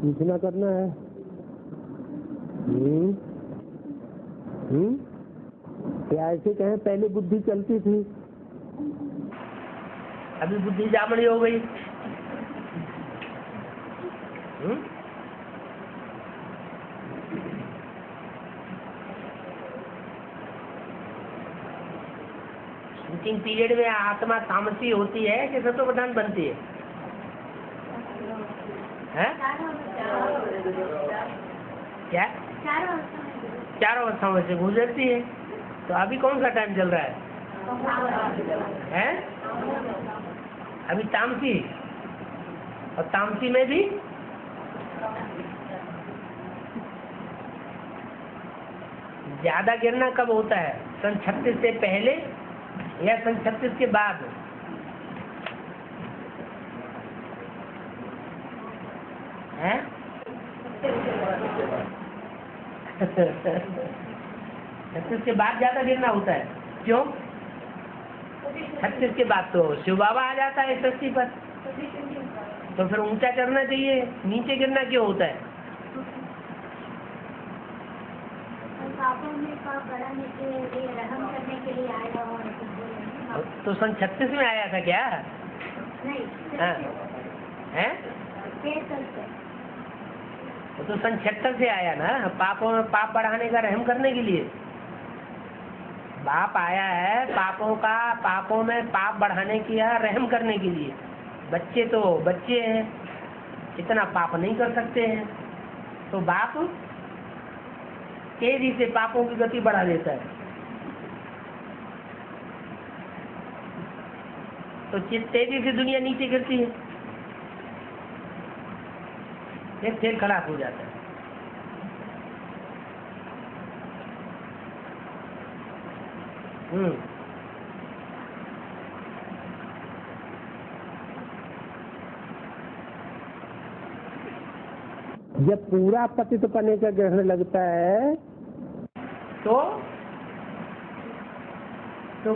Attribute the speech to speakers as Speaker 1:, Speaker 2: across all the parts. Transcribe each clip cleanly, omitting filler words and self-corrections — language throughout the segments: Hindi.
Speaker 1: पूछना करना है। क्या ऐसे कहें पहले बुद्धि चलती थी,
Speaker 2: अभी बुद्धि जामनी हो गई। शूटिंग पीरियड में आत्मा तामसी होती है कि सत्व प्रधान बनती है? क्या चारों अवस्थाओं में से गुजरती है। तो अभी कौन सा टाइम चल रहा है? अभी तामसी, और तामसी में भी ज्यादा गिरना कब होता है? सन 36 से पहले या सन 36 के बाद? हैं? 36 के बाद ज्यादा गिरना होता है। क्यों? 36 के बाद तो शिव बाबा आ जाता है सृष्टि पर, तो फिर ऊंचा करना चाहिए, नीचे गिरना क्यों होता है? तो सन 36 में आया था क्या? नहीं। हैं? तो सन 76 से आया ना, पापों में पाप बढ़ाने का, रहम करने के लिए बाप आया है। पापों में पाप बढ़ाने की या रहम करने के लिए। बच्चे तो बच्चे हैं, इतना पाप नहीं कर सकते हैं, तो बाप तेजी से पापों की गति बढ़ा देता है। तो तेजी से दुनिया नीचे गिरती है, फिर खराब हो जाता है।
Speaker 1: जब पूरा पतित पने का ग्रहण लगता है
Speaker 2: तो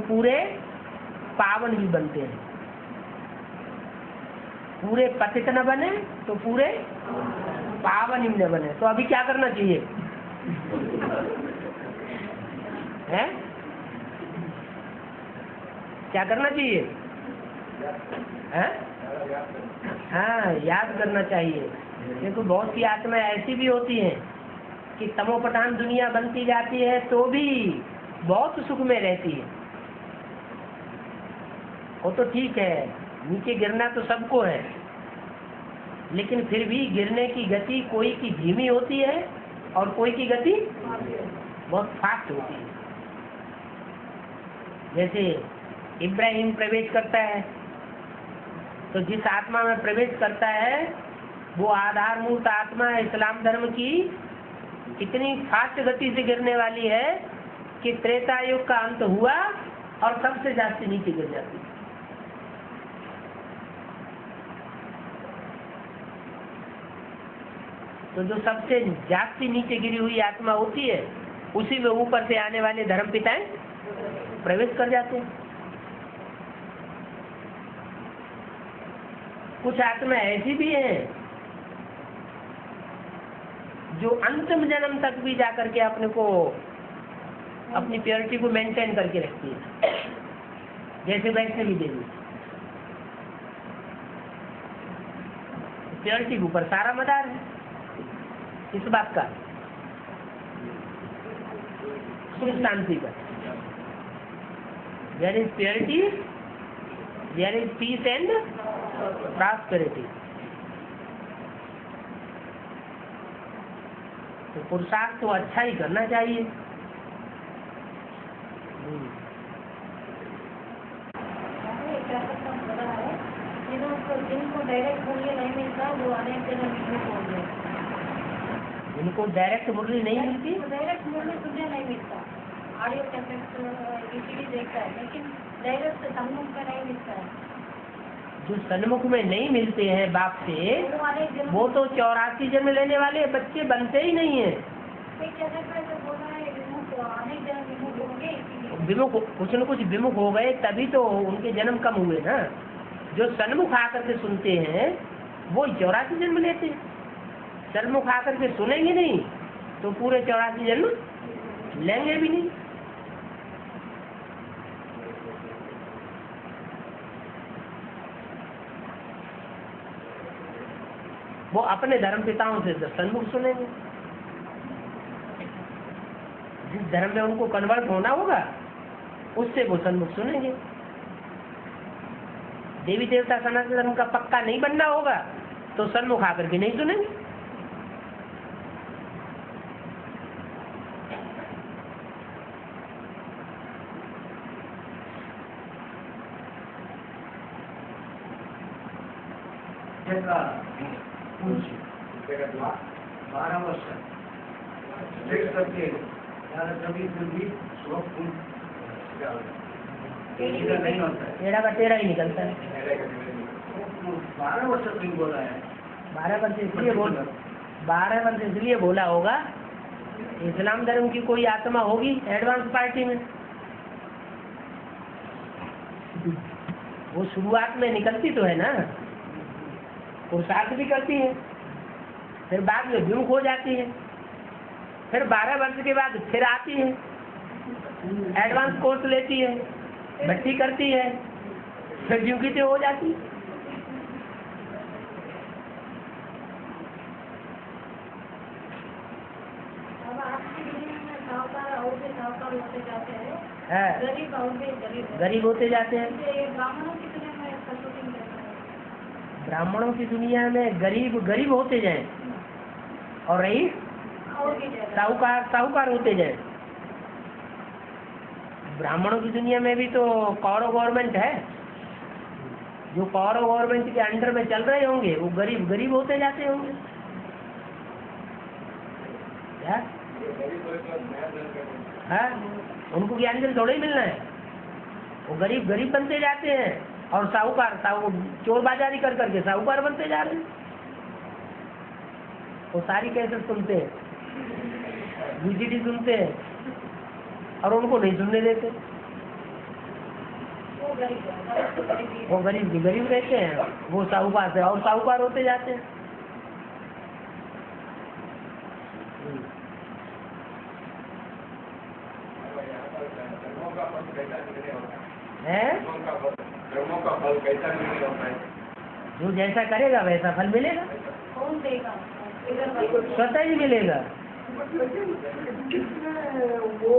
Speaker 2: पूरे पावन भी बनते हैं। पूरे पतित न बने तो पूरे पावन ही न बने। तो अभी क्या करना चाहिए? हैं? क्या करना चाहिए? हैं? हाँ, याद करना चाहिए। देखो बहुत सी आत्माएं ऐसी भी होती हैं कि तमोप्रधान दुनिया बनती जाती है तो भी बहुत सुख में रहती है। वो तो ठीक है, नीचे गिरना तो सबको है, लेकिन फिर भी गिरने की गति कोई की धीमी होती है और कोई की गति बहुत फास्ट होती है। जैसे इब्राहिम प्रवेश करता है, तो जिस आत्मा में प्रवेश करता है वो आधारभूत आत्मा इस्लाम धर्म की इतनी फास्ट गति से गिरने वाली है कि त्रेता युग का अंत हुआ और सबसे जास्ती नीचे गिर जाती है। तो जो सबसे जास्ती नीचे गिरी हुई आत्मा होती है उसी में ऊपर से आने वाले धर्म पिताएं प्रवेश कर जाते हैं। कुछ आत्मा ऐसी भी हैं जो अंतिम जन्म तक भी जाकर के अपने को, अपनी प्योरिटी को मेंटेन करके रखती है। जैसे वैष्णवी देवी, प्योरिटी के ऊपर सारा मदार है। इस बात का सुख शांति का, there is purity, there is peace and prosperity. तो पुरुषार्थ तो अच्छा ही करना चाहिए।
Speaker 3: जिनको डायरेक्ट मूल्य नहीं मिलता वो अनेक जगह हो गए।
Speaker 2: जिनको डायरेक्ट मुरली नहीं मिलती,
Speaker 3: डायरेक्ट मूल्य तुझे नहीं मिलता। ऑडियो कैसेट ईजीली देखता है, लेकिन डायरेक्ट सन्मुख में नहीं मिलता है।
Speaker 2: जो सन्मुख में नहीं मिलते हैं बाप से, वो तो 84 जन्म लेने वाले बच्चे बनते ही नहीं है। विमुख, कुछ न कुछ विमुख हो गए तभी तो उनके जन्म कम हुए ना। जो सन्मुख आकर के सुनते हैं वो 84 जन्म लेते हैं। सन्मुख आकर के सुनेंगे नहीं तो पूरे 84 जन्म लेंगे भी नहीं। वो अपने धर्म पिताओं से सन्मुख सुनेंगे, जिस धर्म में उनको कन्वर्ट होना होगा उससे वो सन्मुख सुनेंगे। देवी देवता सनातन धर्म का पक्का नहीं बनना होगा तो सन्मुख आकर के नहीं सुनेंगे। टेढ़ा का टेढ़ा ही निकलता है।
Speaker 4: 12 वर्ष क्यों बोला है?
Speaker 2: 12 वर्ष इसलिए बोला होगा, इस्लाम धर्म की कोई आत्मा होगी एडवांस पार्टी में, वो शुरुआत में निकलती तो है ना, पुरुषार्थ भी करती है, फिर बाद में विमुख हो जाती है, फिर 12 वर्ष के बाद फिर आती है, एडवांस कोर्स लेती है, भर्ती करती है, फिर जीवित हो जाती है।
Speaker 3: अब आपकी दुनिया में साहूकार और भी साहूकार होते जाते हैं, गरीब और भी
Speaker 2: गरीब होते जाते हैं।
Speaker 3: ये ब्राह्मणों की दुनिया में सपोर्टिंग करता है।
Speaker 2: ब्राह्मणों की दुनिया में गरीब गरीब होते जाएं और रईस
Speaker 3: और भी ज्यादा
Speaker 2: साहूकार साहूकार होते जाएं। ब्राह्मणों की दुनिया में भी तो कौरव गवर्नमेंट है, जो कौरव गवर्नमेंट के अंडर में चल रहे होंगे वो गरीब गरीब होते जाते होंगे। क्या है? उनको ज्ञान जल थोड़ा ही मिलना है, वो गरीब गरीब बनते जाते हैं और साहूकार चोर बाजारी कर करके साहूकार बनते जा रहे हैं। वो सारी कैसे सुनते हैं, VCD सुनते हैं और उनको नहीं सुनने देते।
Speaker 3: वो गरीब
Speaker 2: वो गरीब गरीब रहते हैं, वो साहूकार से और साहूकार होते जाते हैं।
Speaker 4: कर्मों का फल कैसा मिलेगा?
Speaker 2: जो जैसा करेगा वैसा फल मिलेगा,
Speaker 3: कौन देगा?
Speaker 2: स्वतः ही मिलेगा।
Speaker 1: वो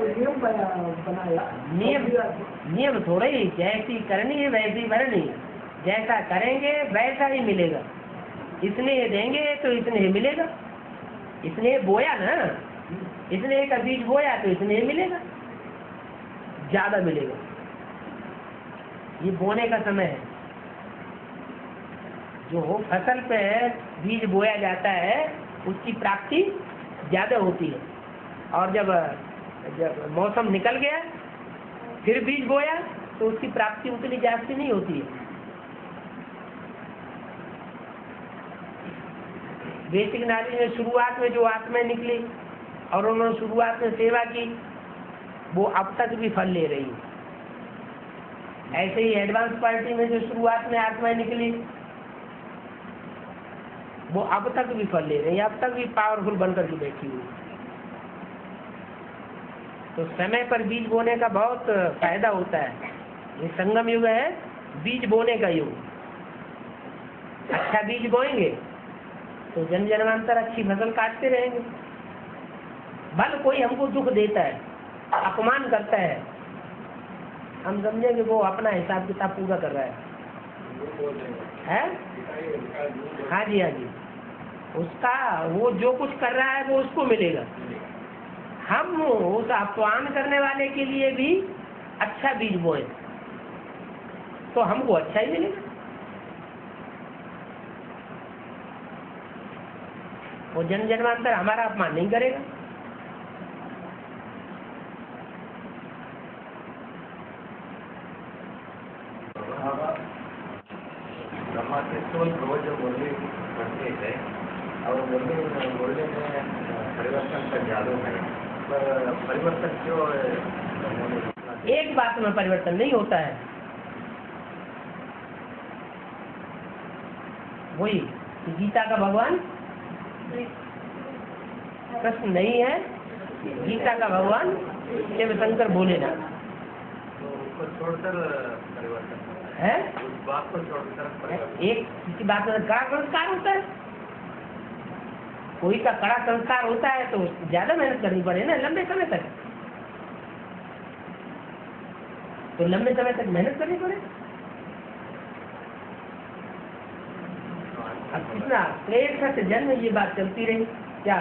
Speaker 1: नियम बनाया,
Speaker 2: नियम थोड़ा ही, जैसी करनी है वैसी भरनी, जैसा करेंगे वैसा ही मिलेगा। इसने देंगे तो इसने मिलेगा, इसने बोया ना, इसने का बीज बोया तो इसने मिलेगा, ज्यादा मिलेगा। ये बोने का समय है, जो फसल पे बीज बोया जाता है उसकी प्राप्ति ज्यादा होती है, और जब मौसम निकल गया फिर बीज बोया तो उसकी प्राप्ति उतनी जास्ती नहीं होती है। बेसिक नॉलेज में शुरुआत में जो आत्माएं निकली और उन्होंने शुरुआत में सेवा की, वो अब तक भी फल ले रही है। ऐसे ही एडवांस पार्टी में जो शुरुआत में आत्माएं निकली वो अब तक भी फल ले रही है, अब तक भी पावरफुल बनकर के बैठी हुई। तो समय पर बीज बोने का बहुत फायदा होता है। ये संगम युग है, बीज बोने का युग। अच्छा बीज बोएंगे तो जन्म जन्मांतर अच्छी फसल काटते रहेंगे। भले कोई हमको दुख देता है, अपमान करता है, हम समझेंगे वो अपना हिसाब किताब पूरा कर रहा है? हाँ जी, हाँ जी, उसका वो जो कुछ कर रहा है वो उसको मिलेगा। हम उस अपमान करने वाले के लिए भी अच्छा बीज बोए तो हमको अच्छा ही मिलेगा। वो जन्म जन्मांतर हमारा अपमान नहीं करेगा।
Speaker 4: बोलने करते थे और बोलने में परिवर्तन का जादू है, पर परिवर्तन क्यों?
Speaker 2: एक बात में परिवर्तन नहीं होता है, वही गीता का भगवान कृष्ण नहीं है, गीता का भगवान शिव शंकर भोलेनाथ
Speaker 4: तो उसको छोड़कर परिवर्तन
Speaker 2: है।
Speaker 4: उस बात को छोड़कर परिवर्तन।
Speaker 2: एक किसी बात में कड़ा संस्कार होता है, कोई का कड़ा संस्कार होता है तो ज्यादा मेहनत करनी पड़े ना लंबे समय तक, तो लंबे समय तक मेहनत करनी पड़े। अब कितना प्रेम से जन्म ये बात चलती रही क्या,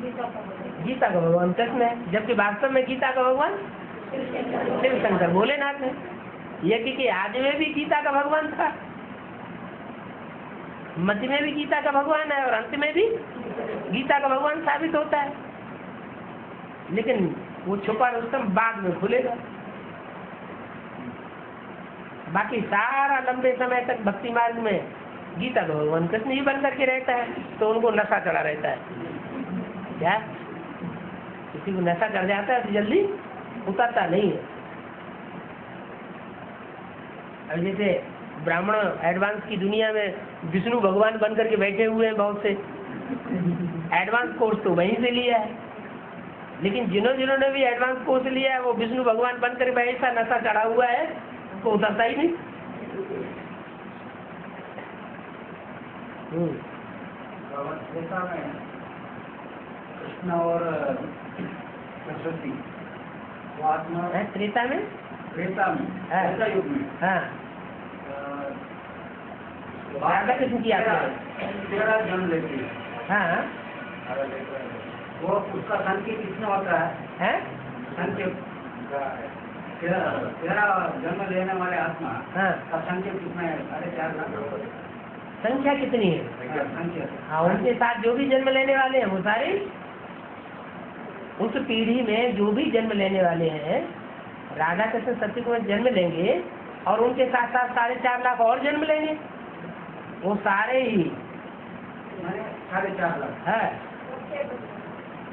Speaker 2: गीता का भगवान कृष्ण है, जबकि वास्तव में गीता का भगवान शिव शंकर भोलेनाथ है। यज्ञ के आदि में भी गीता का भगवान था, मध्य में भी गीता का भगवान है और अंत में भी गीता का भगवान साबित होता है, लेकिन वो छुपा रुस्तम बाद में खुलेगा। बाकी सारा लंबे समय तक भक्ति मार्ग में गीता का भगवान कृष्ण ही बन करके रहता है, तो उनको नशा चढ़ा रहता है। क्या किसी को नशा चढ़ जाता है तो जल्दी उतरता नहीं है। अब जैसे ब्राह्मण एडवांस की दुनिया में विष्णु भगवान बन करके बैठे हुए हैं, बहुत से एडवांस कोर्स तो वहीं से लिया है, लेकिन जिन्होंने भी एडवांस कोर्स लिया है वो विष्णु भगवान बन कर ऐसा नशा चढ़ा हुआ है तो उतरता ही नहीं।
Speaker 5: कृष्ण और सरस्वती वो आत्मा
Speaker 2: त्रेता में,
Speaker 5: त्रेता में,
Speaker 2: हाँ।
Speaker 5: त्रेता युग में
Speaker 2: हाँ राधा कृष्ण की आत्मा है।
Speaker 5: 13 जन्म लेती है।
Speaker 2: हाँ
Speaker 5: वो उसका संख्या कितना होता है? संख्या 13 जन्म लेने वाले आत्मा
Speaker 2: हाँ
Speaker 5: का संख्या कितना है? 4.5 लाख।
Speaker 2: संख्या कितनी है?
Speaker 5: संख्या
Speaker 2: हाँ, उनके साथ जो भी जन्म लेने वाले हैं वो सारे, उस पीढ़ी में जो भी जन्म लेने वाले हैं राधा कृष्ण सत्य को जन्म लेंगे और उनके साथ साथ 4.5 लाख और जन्म लेंगे, वो सारे ही
Speaker 5: 4.5 लाख
Speaker 2: है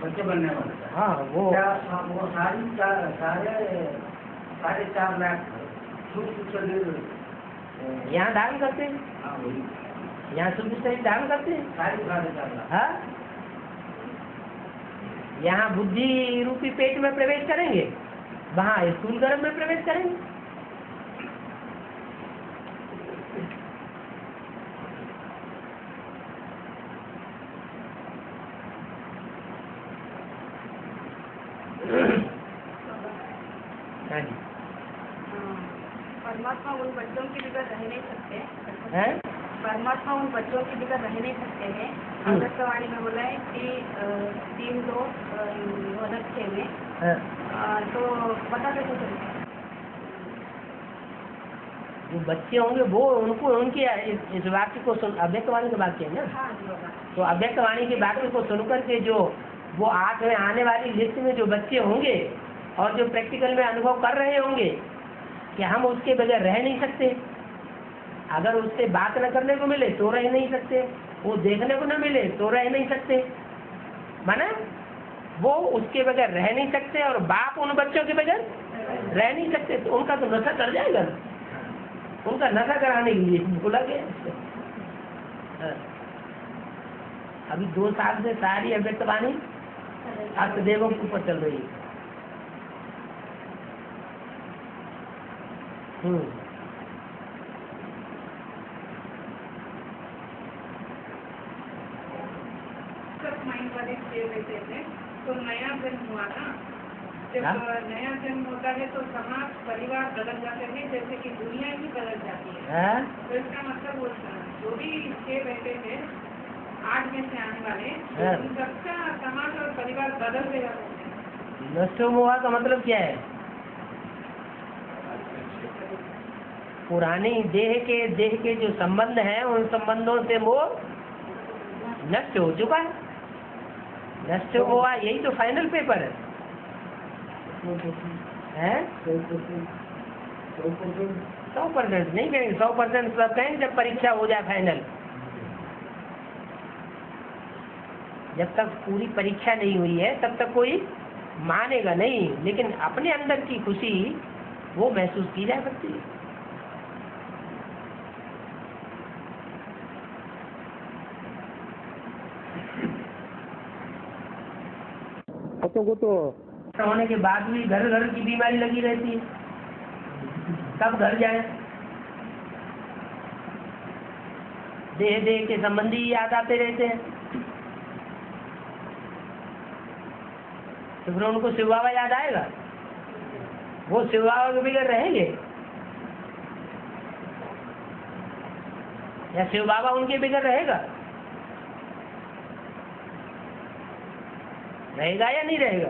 Speaker 5: बच्चे बनने वाले।
Speaker 2: हाँ वो
Speaker 5: सारे 4.5 लाख
Speaker 2: यहाँ धारण करते हैं,
Speaker 5: हाँ वही
Speaker 2: यहाँ शुद्ध शरीर धारण करते हैं।
Speaker 5: 4.5 लाख।
Speaker 2: हाँ यहाँ बुद्धि रूपी पेट में प्रवेश करेंगे, वहाँ स्थूल गर्भ में प्रवेश करेंगे। हाँ जी
Speaker 3: परमात्मा उन बच्चों की जगह रह नहीं सकते
Speaker 2: हैं?
Speaker 3: परमात्मा उन बच्चों की जगह रह नहीं सकते हैं। आकाशवाणी में बोला है कि 3 लोग वदक्षे में,
Speaker 2: हाँ।
Speaker 3: तो पता कैसे चलता है?
Speaker 2: जो बच्चे होंगे वो उनको उनके इस वाक्य को सुन, अव्यक्तवाणी के वाक्य है ना,
Speaker 3: हाँ जी बाबा।
Speaker 2: तो अव्यक्तवाणी के वाक्य को सुनकर के जो वो 8 में आने वाली लिस्ट में जो बच्चे होंगे और जो प्रैक्टिकल में अनुभव कर रहे होंगे कि हम उसके बगैर रह नहीं सकते, अगर उससे बात न करने को मिले तो रह नहीं सकते, वो देखने को न मिले तो रह नहीं सकते, माना वो उसके बगैर रह नहीं सकते और बाप उन बच्चों के बगैर रह नहीं सकते, तो उनका तो नशा कर जाएगा, उनका नशा कराने के लिए बोला गया। हाँ। अभी 2 साल से सारी अव्यक्तवाणी अष्टदेवों के ऊपर चल रही है।
Speaker 6: माइंड वाले स्टेज रहते थे, तो नया जन्म हुआ ना, जब नया जन्म होता है तो समाज परिवार बदल जाते हैं, जैसे कि दुनिया ही बदल जाती है। तो इसका मतलब वो जो भी स्टेज रहते थे 8 में से आने वाले, उन सबका समाज और परिवार बदल गया।
Speaker 2: नष्ट हुआ का मतलब क्या है? पुरानी देह के जो संबंध हैं उन संबंधों से वो नष्ट हो चुका है। नष्ट हुआ यही तो फाइनल पेपर है। 100% नहीं कहेंगे, 100% सब कहेंगे जब परीक्षा हो जाए फाइनल। जब तक पूरी परीक्षा नहीं हुई है तब तक कोई मानेगा नहीं, लेकिन अपने अंदर की खुशी वो महसूस की जा सकती है।
Speaker 1: औरतों को तो
Speaker 2: होने के बाद भी घर घर की बीमारी लगी रहती है, कब घर जाए। देह देह के संबंधी याद आते रहते हैं, तो फिर उनको शिव बाबा याद आएगा? वो शिव बाबा के बगैर रहेंगे या शिव बाबा उनके बगैर रहेगा? रहेगा या नहीं रहेगा?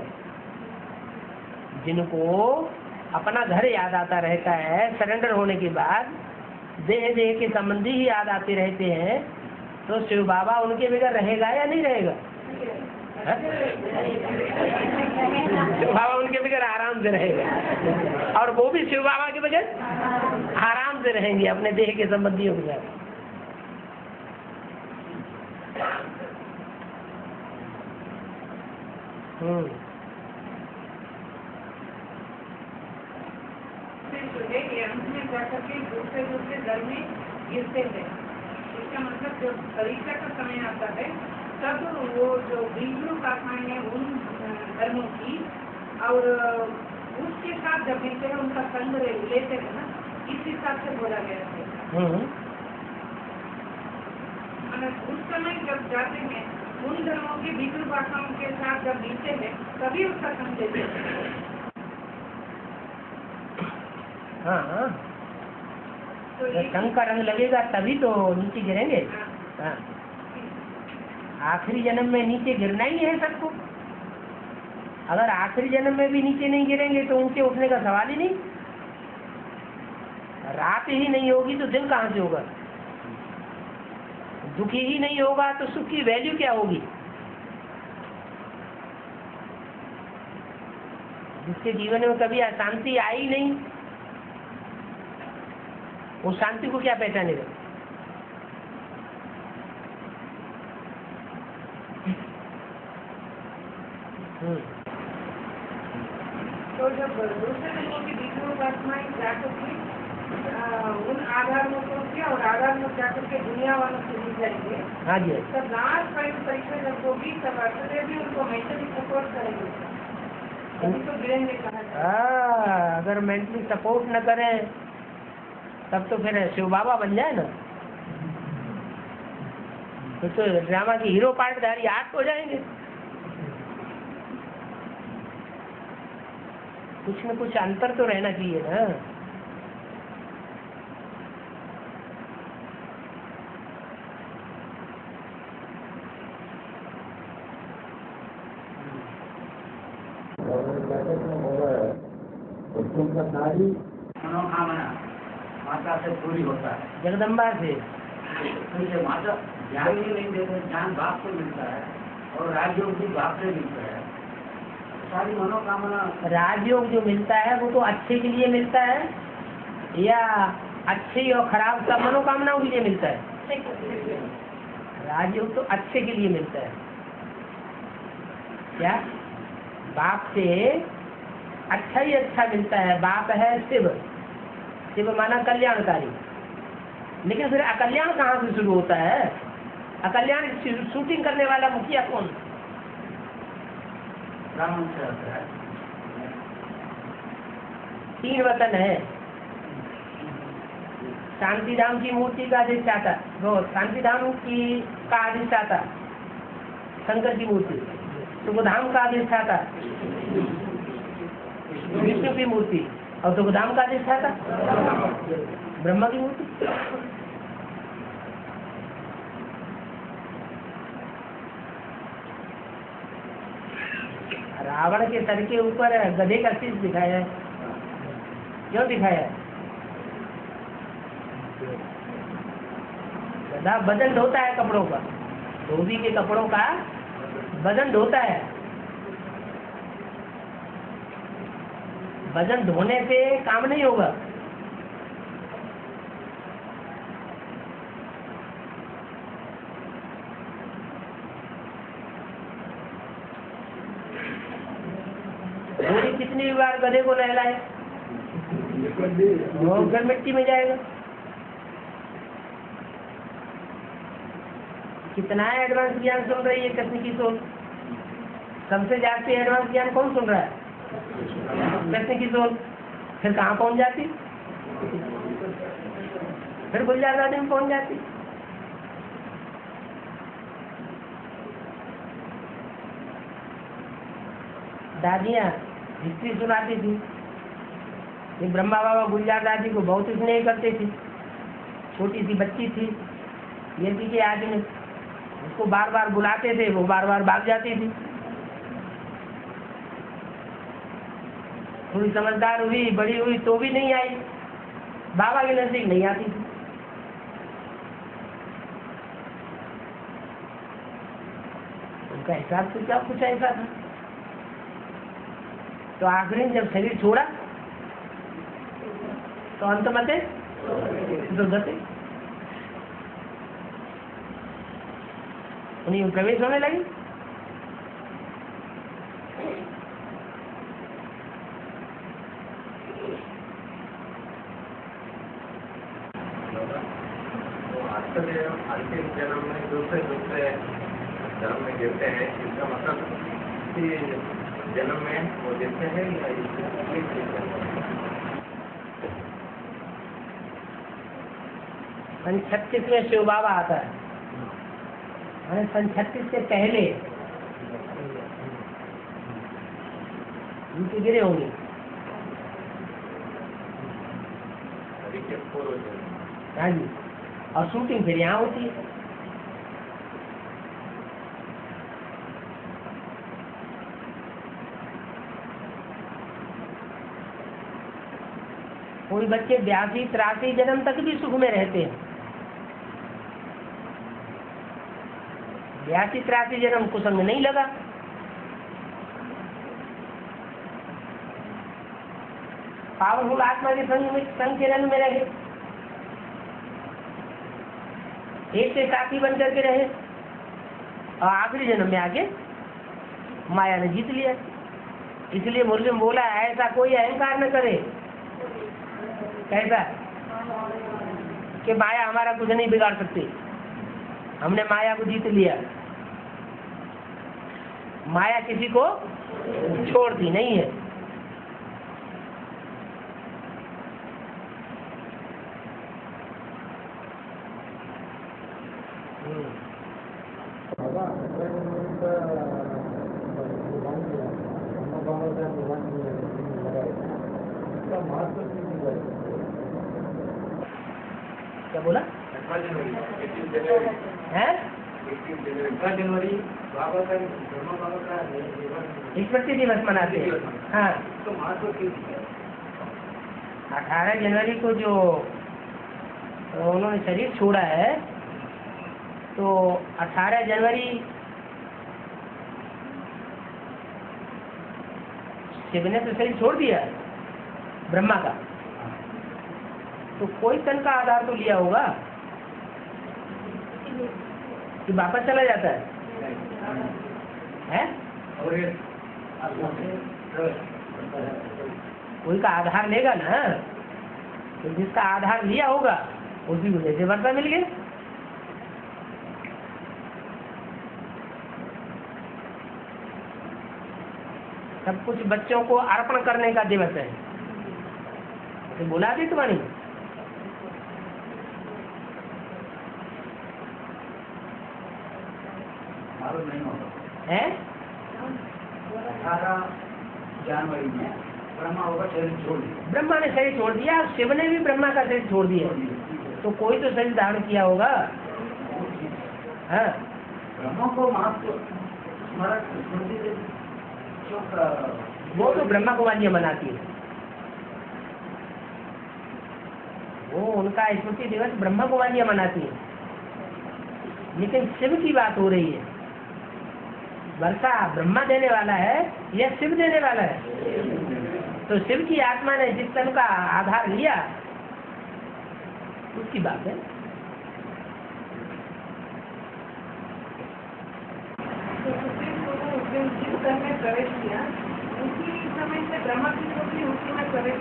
Speaker 2: जिनको अपना घर याद आता रहता है, सरेंडर होने के बाद देह देह के संबंधी ही याद आते रहते हैं, तो शिव बाबा उनके बगैर रहेगा या नहीं रहेगा? शिव बाबा उनके बगैर आराम से रहेगा, और वो भी शिव बाबा के बगैर आराम से रहेंगे अपने देह के संबंधियों के साथ।
Speaker 6: है कि अंत में जाकर के दूसरे दूसरे दर में गिरते हैं। इसका मतलब जब परीक्षा का समय आता है तब वो जो बीजरूप आत्माएं हैं उन धर्मों की, और उसके साथ जब मिलते हैं उनका संग लेते हैं ना, इस हिसाब से बोला गया है। उस समय जब जाते हैं उन धर्मों के बीजरूप आत्माओं के साथ जब मिलते हैं तभी उसका संग लेते हैं।
Speaker 2: हाँ, संग का रंग लगेगा तभी तो नीचे गिरेंगे। हाँ, आखिरी जन्म में नीचे गिरना ही है सबको। अगर आखिरी जन्म में भी नीचे नहीं गिरेंगे तो ऊंचे उठने का सवाल ही नहीं। रात ही नहीं होगी तो दिन कहाँ से होगा? दुखी ही नहीं होगा तो सुख की वैल्यू क्या होगी? जिसके जीवन में कभी अशांति आई नहीं, वो शांति को क्या पहचानेगा?
Speaker 6: तो जब दूसरे धर्मों की बीजरूप आत्माएं जाकर के उन आधारों को किया और आधार में जाकर के दुनिया वालों से मिल जाएंगे।
Speaker 2: हाँ जी,
Speaker 6: तब लास्ट फाइनल परीक्षा जब होगी तब अर्थदेव भी उनको मेंटली सपोर्ट करेंगे, तभी तो गिरेंगे कहा जाए।
Speaker 2: अगर मेंटली सपोर्ट न करें तब तो फिर शिव बाबा बन जाए ना, तो ड्रामा की हीरो पार्टधारी आर्ट हो जाएंगे। कुछ न कुछ अंतर तो रहना चाहिए ना।
Speaker 5: मनोकामना माता से पूरी होता है,
Speaker 2: जगदम्बा से।
Speaker 5: तो माता ज्ञान ही नहीं देते, ज्ञान बाप से मिलता है और राजयोग भी बाप से मिलता है। सारी मनोकामना
Speaker 2: राजयोग जो मिलता है वो तो अच्छे के लिए मिलता है या अच्छी और खराब सब मनोकामनाओं के लिए मिलता है? राजयोग तो अच्छे के लिए मिलता है। क्या? बाप से अच्छा ही अच्छा मिलता है। बाप है शिव, शिव माना कल्याणकारी। लेकिन फिर अकल्याण कहाँ से शुरू होता है? अकल्याण शूटिंग करने वाला मुखिया कौन?
Speaker 5: ब्राह्मण से होता है।
Speaker 2: 3 वतन है। शांतिधाम की मूर्ति का अधिष्ठाता, वो शांतिधाम की का अधिष्ठाता शंकर की मूर्ति, सुखधाम का अधिष्ठाता विष्णु की मूर्ति, और सुखधाम का अधिष्ठाता ब्रह्मा की मूर्ति। रावण के सर के ऊपर गधे का शीश दिखाया है। क्यों दिखाया है? गधा वजन ढोता है कपड़ों का, धोबी के कपड़ों का वजन ढोता है। वजन धोने से काम नहीं होगा। धोनी कितनी बार गधे को नहलाए, वो फिर मिट्टी में जाएगा। कितना एडवांस ज्ञान सुन रही है तकनीकी सोच। सबसे जास्ती एडवांस ज्ञान कौन सुन रहा है? कृष्ण की सोल। फिर कहाँ पहुंच जाती? फिर गुलजार दादी में पहुंच जाती। दादियाँ हिस्ट्री सुनाती थी। ये ब्रह्मा बाबा गुलजार दादी को बहुत स्नेह करते थे। छोटी सी बच्ची थी, ये थी कि आज में उसको बार बार बुलाते थे, वो बार बार भाग जाती थी। थोड़ी समझदार हुई, बड़ी हुई तो भी नहीं आई, बाबा के नजदीक नहीं आती थी। उनका हिसाब तो क्या कुछ ऐसा था। तो आखिरी में जब शरीर छोड़ा तो अंत मते दुर्गति उन्हीं में प्रवेश होने लगी।
Speaker 4: अंतिम जन्म में दूसरे जन्म में गिरते हैं, इसका मतलब कि जन्म में वो गिरते हैं या
Speaker 2: सन 36 में शिव बाबा आता है, सन 36 से पहले उनके गिरे होंगे। हाँ जी, और शूटिंग फिर यहाँ होती है। कोई बच्चे 82-83 जन्म तक भी सुख में रहते हैं। 82-83 जन्म कुसंग नहीं लगा। पावरफुल आत्मा के संग के रंग में रहे, एक से साथी बन करके रहे, और आखिरी जन्म में आके माया ने जीत लिया। इसलिए मुरली में बोला ऐसा कोई अहंकार न करे। कैसा? कि माया हमारा कुछ नहीं बिगाड़ सकती, हमने माया को जीत लिया। माया किसी को छोड़ती नहीं है। क्या बोला?
Speaker 4: 18 जनवरी
Speaker 2: है
Speaker 4: 18 जनवरी बाबा का ब्रह्मा बाबा का
Speaker 2: स्मृति दिवस मनाते हैं। हाँ,
Speaker 4: तो महत्व क्यों?
Speaker 2: 18 जनवरी को जो उन्होंने शरीर छोड़ा है, तो 18 जनवरी शिव ने तो शरीर छोड़ दिया ब्रह्मा का, तो कोई तन का आधार तो लिया होगा कि वापस चला जाता है? कोई का आधार लेगा ना, तो जिसका आधार लिया होगा उसी को जैसे वर्षा मिल गई। सब कुछ बच्चों को अर्पण करने का दिवस है। तो बोला दी तुम्हारी
Speaker 5: नहीं होता
Speaker 2: है?
Speaker 5: 18 जनवरी में ब्रह्मा होगा शरीर छोड़ दिया।
Speaker 2: ब्रह्मा ने शरीर छोड़ दिया, शिव ने भी ब्रह्मा का शरीर छोड़ दिया, तो कोई तो शरीर धारण किया होगा। हाँ,
Speaker 5: ब्रह्मा को महत्व स्मरण स्मृति से
Speaker 2: वो तो ब्रह्मा कुमारियाँ मनाती है, वो उनका स्मृति दिवस ब्रह्मा कुमारियाँ मनाती है। लेकिन शिव की बात हो रही है। वर्षा ब्रह्मा देने वाला है या शिव देने वाला है? तो शिव की आत्मा ने जिस तन का आधार लिया उसकी बात है।
Speaker 6: तो सुप्रीम कोर्ट ने उस दिन जिस घर में प्रवेश किया उसी समय से ब्रह्मा की सोल ने उसी में प्रवेश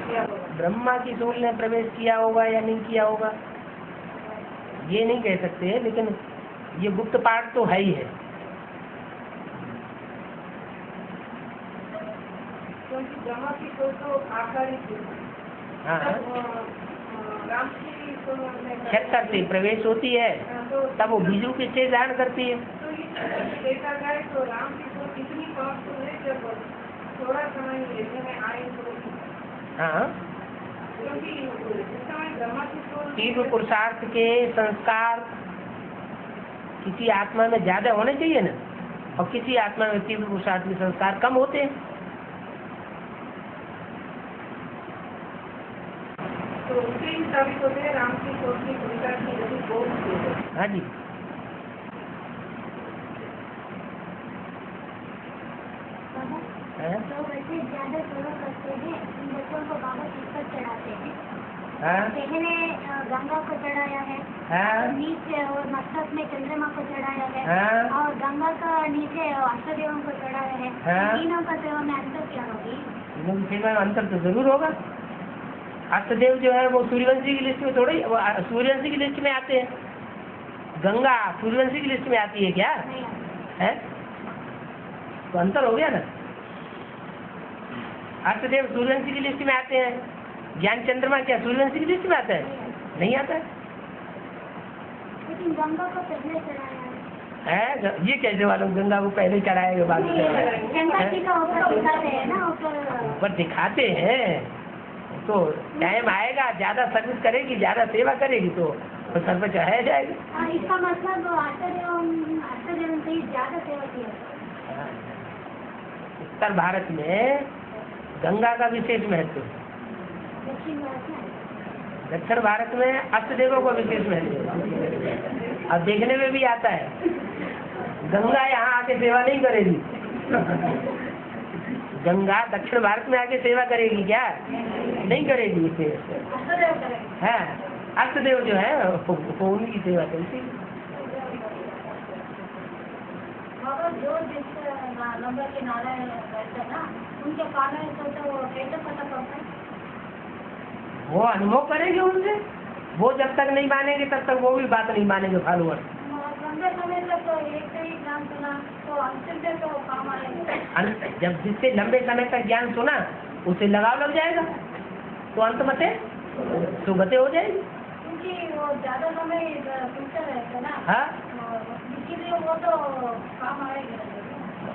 Speaker 6: किया होगा।
Speaker 2: ब्रह्मा की सोल ने प्रवेश किया होगा या नहीं किया होगा ये नहीं कह सकते, लेकिन ये गुप्त पाठ तो है ही है।
Speaker 6: क्योंकि ब्रह्मा की सोच तो आकारी थी।
Speaker 2: हाँ
Speaker 6: राम की तो
Speaker 2: छत करती प्रवेश होती है तब वो बीजों के से धारण करती है।
Speaker 6: तो ये देखा जाए तो राम की सोच इतनी पावरफुल है जब थोड़ा समय लेने में आए तो,
Speaker 2: हाँ
Speaker 6: क्योंकि इस समय ब्रह्मा की सोच
Speaker 2: तीव्र पुरुषार्थ के संस्कार किसी आत्मा में ज्यादा होने चाहिए ना, और किसी आत्मा में तीव्र पुरुषार्थ के संस्कार कम होते हैं।
Speaker 6: तो उससे ही साबित होते हैं राम की सोच की भूमिका की गति बहुत है।
Speaker 2: हाँ जी हाँ?
Speaker 7: तो वैसे ज्यादा सेवा करते हैं, इन बच्चों को बाबा किस पर चढ़ाते हैं?
Speaker 2: हाँ?
Speaker 7: पहले गंगा को चढ़ाया है,
Speaker 2: हाँ?
Speaker 7: और नीचे और मस्तक में चंद्रमा को चढ़ाया है,
Speaker 2: हाँ?
Speaker 7: और गंगा का नीचे अष्टदेवों को चढ़ाया है।
Speaker 2: हाँ?
Speaker 7: तीनों का सेवा में अंतर क्या होगी?
Speaker 2: तीनों की सेवा में अंतर तो जरूर होगा। अष्टदेव जो है वो सूर्यवंशी की लिस्ट में थोड़ी, वो सूर्यवंशी की लिस्ट में आते हैं। गंगा सूर्यवंशी की लिस्ट में आती है क्या
Speaker 7: नहीं
Speaker 2: है? तो अंतर हो गया ना। अष्टदेव सूर्यवंशी की लिस्ट में आते हैं, ज्ञान चंद्रमा क्या सूर्यवंशी की लिस्ट में आता है? नहीं आता है।
Speaker 7: लेकिन गंगा को पहले चढ़ाया है।
Speaker 2: ये कैसे मालूम गंगा को पहले चढ़ाएगा बाद में चढ़ाएगा?
Speaker 7: गंगा जी का ऊपर दिखाते हैं ना, ऊपर
Speaker 2: पर दिखाते हैं तो टाइम आएगा, ज्यादा सर्विस करेगी, ज्यादा सेवा करेगी तो सर पर चढ़ाया जाएगा।
Speaker 7: इसका मतलब अष्टदेव से ही ज्यादा सेवा की है।
Speaker 2: उत्तर भारत में गंगा का विशेष महत्व है,
Speaker 7: दक्षिण भारत में
Speaker 2: दक्षिण भारत में अष्टदेवों का विशेष महत्व है। अब देखने में भी आता है गंगा यहाँ आके सेवा नहीं करेगी। गंगा दक्षिण भारत में आके सेवा करेगी क्या? नहीं करेगी। इसे है अष्टदेव जो है वो उनकी सेवा करती है।
Speaker 7: मगर जो जिस नंबर के नारायण रहते हैं ना, उनके कारण तो वो कैसे पता पड़ता है?
Speaker 2: वो अनुभव करेंगे उनसे, वो जब तक नहीं मानेंगे तब तक वो भी बात नहीं मानेंगे फॉलोअर।
Speaker 7: लंबे समय तक तो एक से ही ज्ञान सुना तो अंतिम से तो काम आएगा।
Speaker 2: जब जिससे लंबे समय तक ज्ञान सुना उसे लगाव लग जाएगा तो अंत में से सुगते हो जाएगी।
Speaker 7: क्योंकि वो ज्यादा समय सुनते रहते ना,
Speaker 2: हाँ
Speaker 7: इसीलिए वो तो काम आएगा।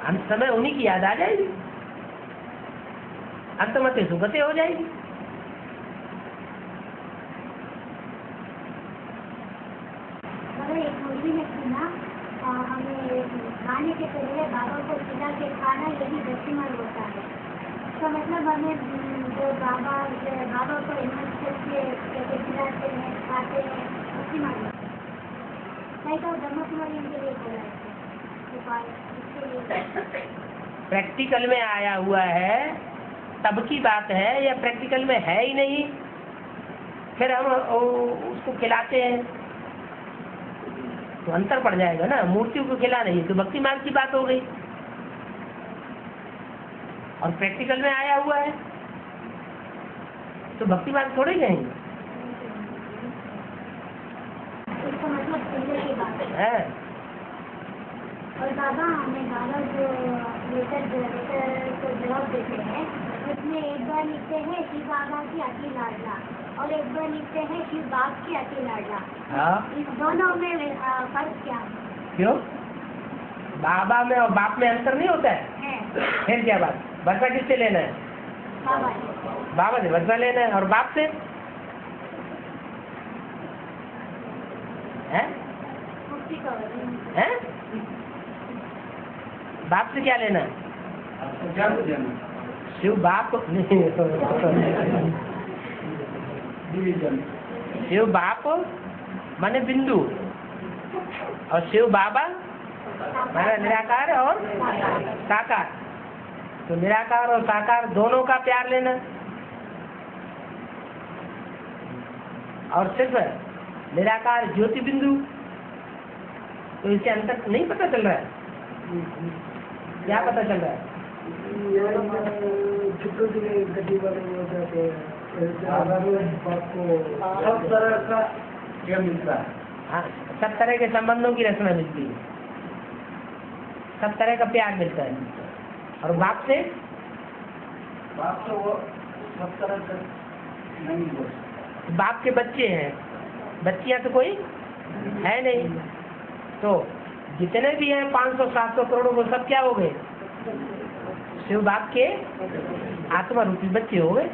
Speaker 2: अंत समय उन्हीं की याद आ जाएगी, अंत में से सुगते हो जाएगी।
Speaker 7: एक मूवी में सुना, हमें खाने के पहले बाबा को खिला के खाना यही दक्षिणा होता है। इसका मतलब हमें जो बाबा को इन्वेस्ट करके खिलाते हैं, खाते हैं, दक्षिणा नहीं तो ब्रह्मकुमारी उनके लिए बोला है।
Speaker 2: प्रैक्टिकल में आया हुआ है तब की बात है, या प्रैक्टिकल में है ही नहीं फिर हम उसको खिलाते हैं तो अंतर पड़ जाएगा ना। मूर्तियों को खिला नहीं तो भक्ति मार्ग की बात हो गई, और प्रैक्टिकल में आया हुआ है तो भक्ति मार्ग थोड़े जाएंगे।
Speaker 7: इसका मतलब पहले की बात
Speaker 2: है।
Speaker 7: और बाबा हमें बाबा जो लेटर को जवाब देते हैं उसमें एक बार लिखते हैं शिव बाबा की अति लाडला और एक बार लिखते हैं शिव बाप की अति लाडला।
Speaker 2: हाँ
Speaker 7: इस दोनों में फर्क क्या है?
Speaker 2: क्यों? बाबा में और बाप में अंतर नहीं होता है? फिर क्या बात? बदला किससे लेना है?
Speaker 7: बाबा
Speaker 2: बाबा से बदला लेना है, और बाप से है?
Speaker 7: मुक्ति का
Speaker 2: हैं? बाप से क्या लेना है?
Speaker 5: क्या देना?
Speaker 2: शिव बाप नहीं, शिव बाप माने बिंदु, और शिव बाबा माने निराकार और साकार। तो निराकार और साकार दोनों का प्यार लेना, और सिर्फ निराकार ज्योति बिंदु। तो इससे अंतर नहीं पता चल रहा है? क्या पता चल रहा है?
Speaker 5: सब तरह का क्या मिलता है?
Speaker 2: हाँ, सब तरह के संबंधों की रचना मिलती है, सब तरह का प्यार मिलता है। और बाप से
Speaker 5: बाप तो वो सब तरह से नहीं बोल सकता।
Speaker 2: बाप के बच्चे हैं, बच्चियां तो कोई है नहीं, तो जितने भी हैं 500-700 करोड़ वो सब क्या हो गए? शिव बाप के आत्मा रूपी बच्चे हो गए।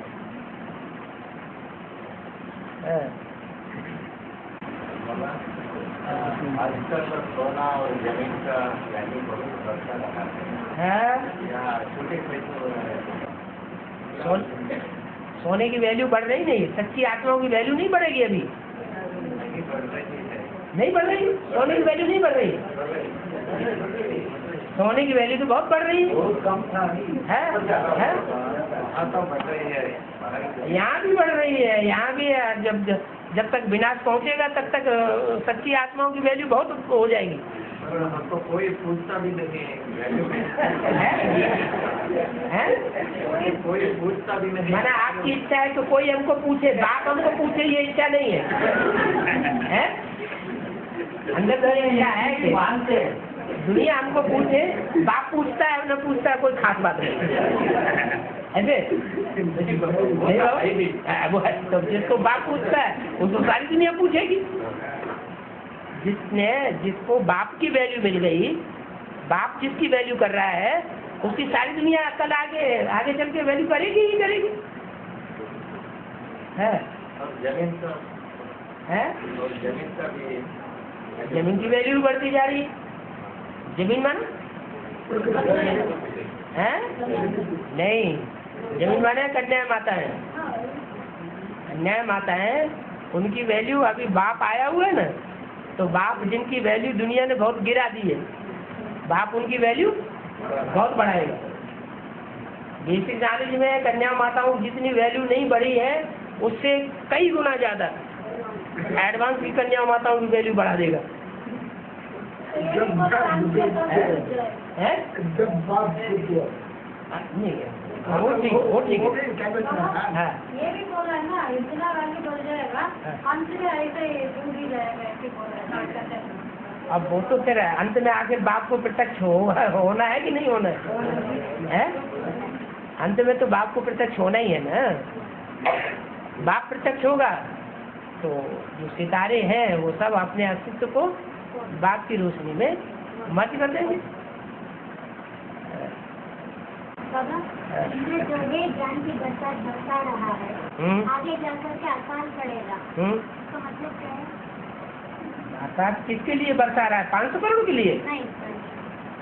Speaker 4: आजकल सोना और जमीन का वैल्यू बहुत बढ़ता रहा है। यहाँ छोटे
Speaker 2: सोने की वैल्यू बढ़ रही नहीं, सच्ची आत्माओं की वैल्यू नहीं बढ़ेगी अभी, नहीं बढ़ रही, सोने की वैल्यू नहीं बढ़ रही, सोने की वैल्यू तो बहुत बढ़ रही है।
Speaker 5: बहुत कम था
Speaker 2: है?
Speaker 4: तो बढ़ रही है,
Speaker 2: यहाँ भी बढ़ रही है, यहाँ भी जब तक विनाश पहुँचेगा तब तक सच्ची आत्माओं की वैल्यू बहुत हो जाएगी।
Speaker 4: हमको कोई पूछता भी नहीं वैल्यू
Speaker 2: है?
Speaker 4: कोई पूछता भी नहीं।
Speaker 2: माना आपकी इच्छा है तो कोई हमको पूछे, बाप हमको पूछे, ये इच्छा नहीं है? अंदर तो ये इच्छा है कि मानते हैं दुनिया हमको पूछे, बाप पूछता है न पूछता है, कोई खास बात नहीं ऐसे नहीं वो है। तो जिसको बाप पूछता है उसको सारी दुनिया पूछेगी। जिसको बाप की वैल्यू मिल गई, बाप जिसकी वैल्यू कर रहा है उसकी सारी दुनिया कल आगे चल के वैल्यू करेगी ही करेगी। है
Speaker 4: जमीन का
Speaker 2: है,
Speaker 4: जमीन का भी
Speaker 2: जमीन की वैल्यू बढ़ती जा रही है। जमीन माना है? नहीं, जमीन माने कन्या माता है, कन्या माता है, उनकी वैल्यू अभी बाप आया हुआ है ना, तो बाप जिनकी वैल्यू दुनिया ने बहुत गिरा दी है, बाप उनकी वैल्यू बहुत बढ़ाएगा। बेसिक नॉलेज में कन्या माताओं की जितनी वैल्यू नहीं बढ़ी है उससे कई गुना ज्यादा एडवांस की कन्या माताओं की वैल्यू बढ़ा देगा। है? नहीं है, वो ठीक है। हाँ,
Speaker 7: ये भी बोल रहा है ना, इतना वैल्यू बढ़ जाएगा, अंत में ऐसे दूर ही रहेगा, ऐसे बोल रहा है।
Speaker 2: अब वो तो फिर अंत में आखिर बाप को प्रत्यक्ष होना है कि नहीं होना है? अंत में तो बाप को प्रत्यक्ष होना ही है ना। बाप प्रत्यक्ष होगा तो जो सितारे हैं वो सब अपने अस्तित्व को बाप की रोशनी में मर्ज कर देंगे।
Speaker 7: बाबा, इसमें जो है ज्ञान की बरसात बरसा रहा है, आगे जाकर के अकाल पड़ेगा, तो मतलब क्या है?
Speaker 2: बरसात किसके लिए बरसा रहा है? 500 करोड़ के लिए?
Speaker 7: नहीं,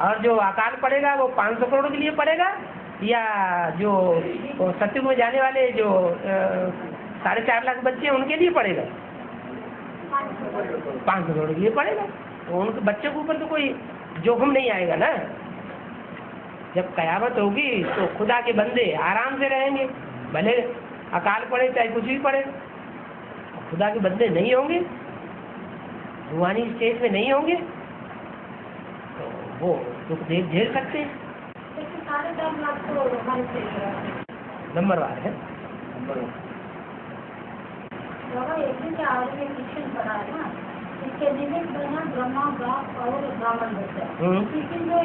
Speaker 2: और जो अकाल पड़ेगा वो 500 करोड़ के लिए पड़ेगा या जो सत्युग में जाने वाले जो 4.5 लाख बच्चे हैं उनके लिए पड़ेगा? 500 करोड़ के लिए पड़ेगा। तो उनके बच्चों के ऊपर तो कोई जोखिम नहीं आएगा ना। जब कयामत होगी तो खुदा के बंदे आराम से रहेंगे, भले अकाल पड़े चाहे कुछ भी पड़े। खुदा के बंदे नहीं होंगे, रूहानी स्टेज में नहीं होंगे, तो वो दुख झेल सकते हैं। नंबरवार है।
Speaker 7: एक दिन के आगे में शिक्षण पढ़ा है ना, इसके निमित्त बना ब्रह्मा बाप और ब्राह्मण बच्चा। लेकिन जो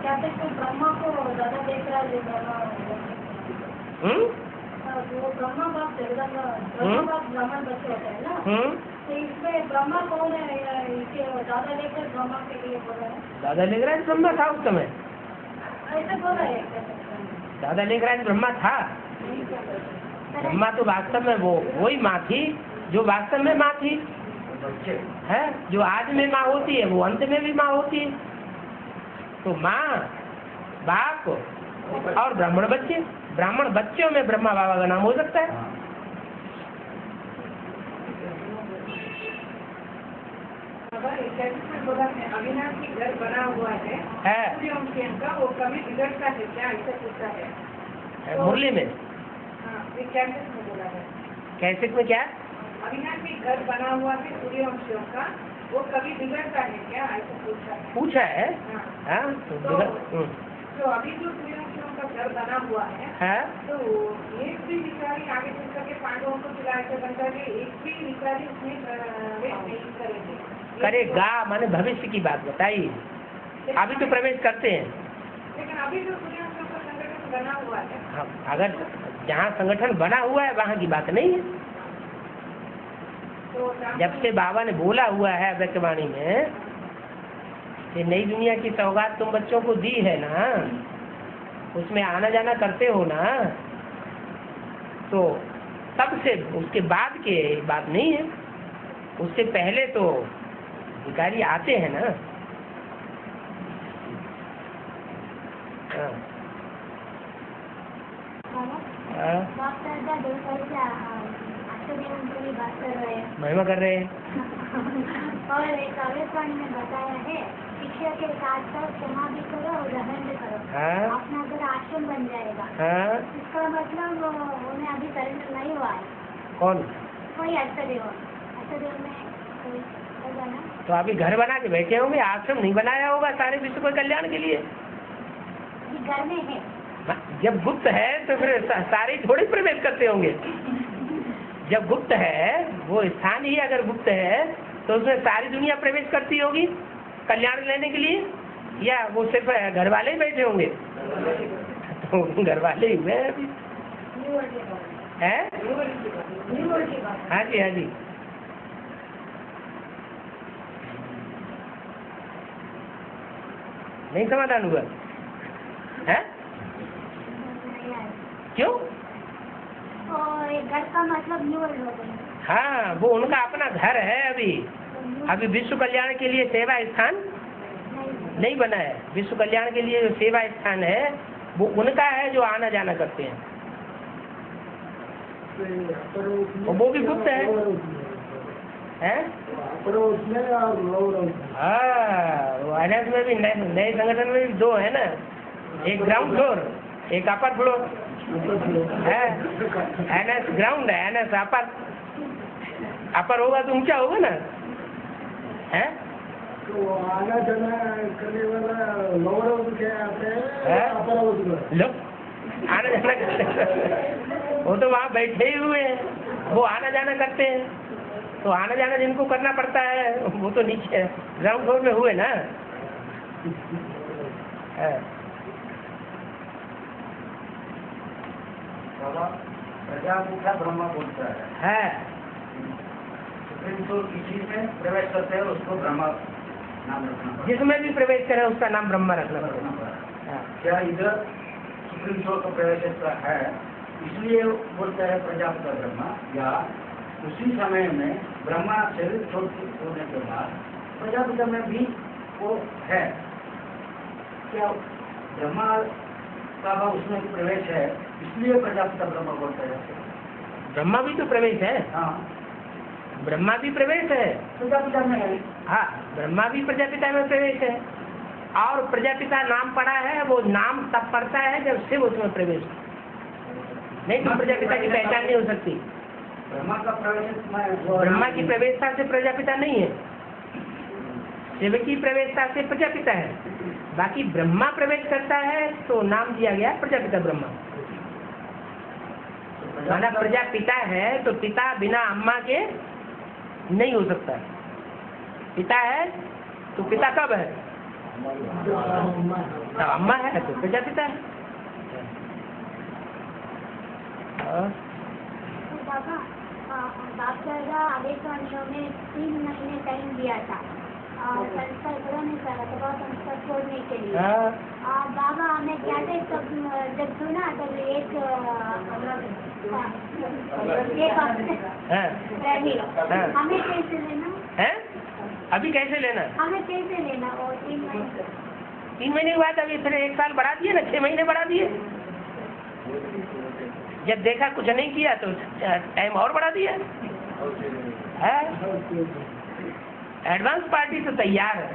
Speaker 7: कहते हैं ब्रह्मा को ज्यादा देख रहा है, वो ब्रह्मा बाप ब्रह्मा बाप ब्राह्मण बच्चे होते हैं ना, तो इसमें ब्रह्मा कौन है? इसे ज्यादा लेकर ब्रह्मा के लिए बोला है।
Speaker 2: दादा लेखराज ब्रह्मा था उस समय,
Speaker 7: ऐसा बोला है।
Speaker 2: दादा लेखराज ब्रह्मा था। ब्रह्मा तो वास्तव में वही माँ थी जो वास्तव में माँ थी है, जो आज में माँ होती है वो अंत में भी माँ होती है। तो माँ, बाप और ब्राह्मण बच्चे, ब्राह्मण बच्चों में ब्रह्मा बाबा का नाम हो सकता है।
Speaker 6: बोला है अविनाशी घर बना हुआ है सूर्यवंशियन का, वो कभी बिगड़ता है क्या, ऐसा पूछा है
Speaker 2: मुरली में।
Speaker 6: कैसेट में बोला है।
Speaker 2: कैसेट में क्या?
Speaker 6: अविनाशी घर बना हुआ है सूर्यवंशियों का, वो कभी बिगड़ता है क्या, ऐसा
Speaker 2: पूछा है। हाँ,
Speaker 6: तो अभी जो सूर्यवंशियों का घर बना हुआ है, तो एक भी विचारी आगे चल करके पांडवों को खिला ऐसा बनता है, एक भी विचारी उसमें नहीं करेंगे।
Speaker 2: करेगा माने भविष्य की बात बताइए, अभी तो प्रवेश करते हैं।
Speaker 6: लेकिन अभी जो सूर्यवंशियों का संगठन संगठन बना हुआ है।
Speaker 2: हाँ, अगर जहाँ संगठन बना हुआ है वहाँ की बात नहीं है।
Speaker 6: तो
Speaker 2: जब से बाबा ने बोला हुआ है अव्यक्तवाणी में कि नई दुनिया की सौगात तुम बच्चों को दी है ना, उसमें आना जाना करते हो ना, तो तब से उसके बाद के बात नहीं है। उससे पहले तो अधिकारी आते हैं ना। हाँ। हाँ,
Speaker 7: डॉक्टर का 2 साल से आश्चर्य की बात कर रहे हैं
Speaker 2: महिमा कर रहे हैं।
Speaker 7: और एक अव्यक्तवाणी में बताया है शिक्षा के साथ साथ क्षमा भी करो और ग्रहण भी करो।
Speaker 2: हाँ।
Speaker 7: अपना अगर आश्रम बन जाएगा।
Speaker 2: हाँ।
Speaker 7: इसका मतलब उन्हें अभी सरेंडर नहीं हुआ है।
Speaker 2: कौन?
Speaker 7: कोई अष्टदेव में कोई होगा ना।
Speaker 2: तो अभी घर बना के बैठे होंगे, आश्रम नहीं बनाया होगा सारे विश्व के कल्याण के लिए।
Speaker 7: अभी घर में है।
Speaker 2: जब गुप्त है तो फिर सारे थोड़े प्रवेश करते होंगे। जब गुप्त है, वो स्थान ही अगर गुप्त है तो उसमें सारी दुनिया प्रवेश करती होगी कल्याण लेने के लिए, या वो सिर्फ घर वाले ही बैठे होंगे? तो घर वाले ही हुए हैं अभी। है? हाँ जी, हाँ जी। नहीं समाधान हुआ है? क्यों?
Speaker 7: और एक घर का मतलब न्यू वर्ल्ड हो गई।
Speaker 2: हाँ, वो उनका अपना घर है। अभी विश्व कल्याण के लिए सेवा स्थान नहीं बना है। विश्व कल्याण के लिए जो सेवा स्थान है वो उनका है, जो आना जाना करते हैं। और वो भी गुप्त है। हाँ, वो एनएस में भी नए संगठन में भी 2 है ना, एक ग्राउंड फ्लोर, एक अपर फ्लोर है। एनएस ग्राउंड है, एनएस अपर। अपर होगा तो ऊंचा होगा ना, है?
Speaker 1: तो आना जाना करने वाला लोअर हाउस क्या आते हैं, अपर हाउस में?
Speaker 2: लो, आना जाना करते, वो तो वहाँ बैठे ही हुए हैं, वो आना जाना करते हैं। तो आना जाना जिनको करना पड़ता है वो तो नीचे ग्राउंड फ्लोर में हुए ना।
Speaker 5: प्रजापिता ब्रह्मा बोलता है। तो किसी में प्रवेश करते हैं उसको ब्रह्मा नाम रखना पड़ता है।
Speaker 2: जिसमें भी प्रवेश करे उसका नाम ब्रह्मा रखना पड़ेगा।
Speaker 5: क्या इधर सुप्रीम कोर्ट का प्रवेश है, इसलिए बोलते हैं प्रजापिता ब्रह्मा, या उसी समय में ब्रह्मा शरीर छोड़ने के बाद प्रजापिता में भी वो है? क्या ब्रह्मा का उसमें भी प्रवेश है, इसलिए प्रजापिता ब्रह्मा बोलते हैं?
Speaker 2: ब्रह्मा भी तो प्रवेश है।
Speaker 5: हाँ,
Speaker 2: ब्रह्मा भी प्रवेश है,
Speaker 5: प्रजापिता में है।
Speaker 2: हाँ, ब्रह्मा भी प्रजापिता में प्रवेश है। और प्रजापिता नाम पड़ा है, वो नाम तब पड़ता है जब शिव उसमें प्रवेश, नहीं तो प्रजापिता की पहचान नहीं हो सकती।
Speaker 5: ब्रह्मा का प्रवेश,
Speaker 2: ब्रह्मा की प्रवेशता से प्रजापिता नहीं है, शिव की प्रवेशता से प्रजापिता है। बाकी ब्रह्मा प्रवेश करता है तो नाम दिया गया प्रजापिता ब्रह्मा। माना प्रजापिता है तो पिता बिना अम्मा के नहीं हो सकता। पिता है तो पिता कब है? तब अम्मा है तो प्रजापिता है।
Speaker 7: डॉक्टर अव्यक्तवाणियों में 3 महीने टाइम दिया था संस्कार नहीं करा था, बहुत संस्कार छोड़ने के लिए। बाबा हमें क्या थे, जब सुना तब एक हमें कैसे लेना
Speaker 2: है? अभी कैसे लेना?
Speaker 7: हमें कैसे लेना? वो 3 महीने
Speaker 2: 3 महीने के बाद अभी फिर 1 साल बढ़ा दिए ना, 6 महीने बढ़ा दिए। जब देखा कुछ नहीं किया तो टाइम और बढ़ा दिया है। एडवांस पार्टी तो तैयार है,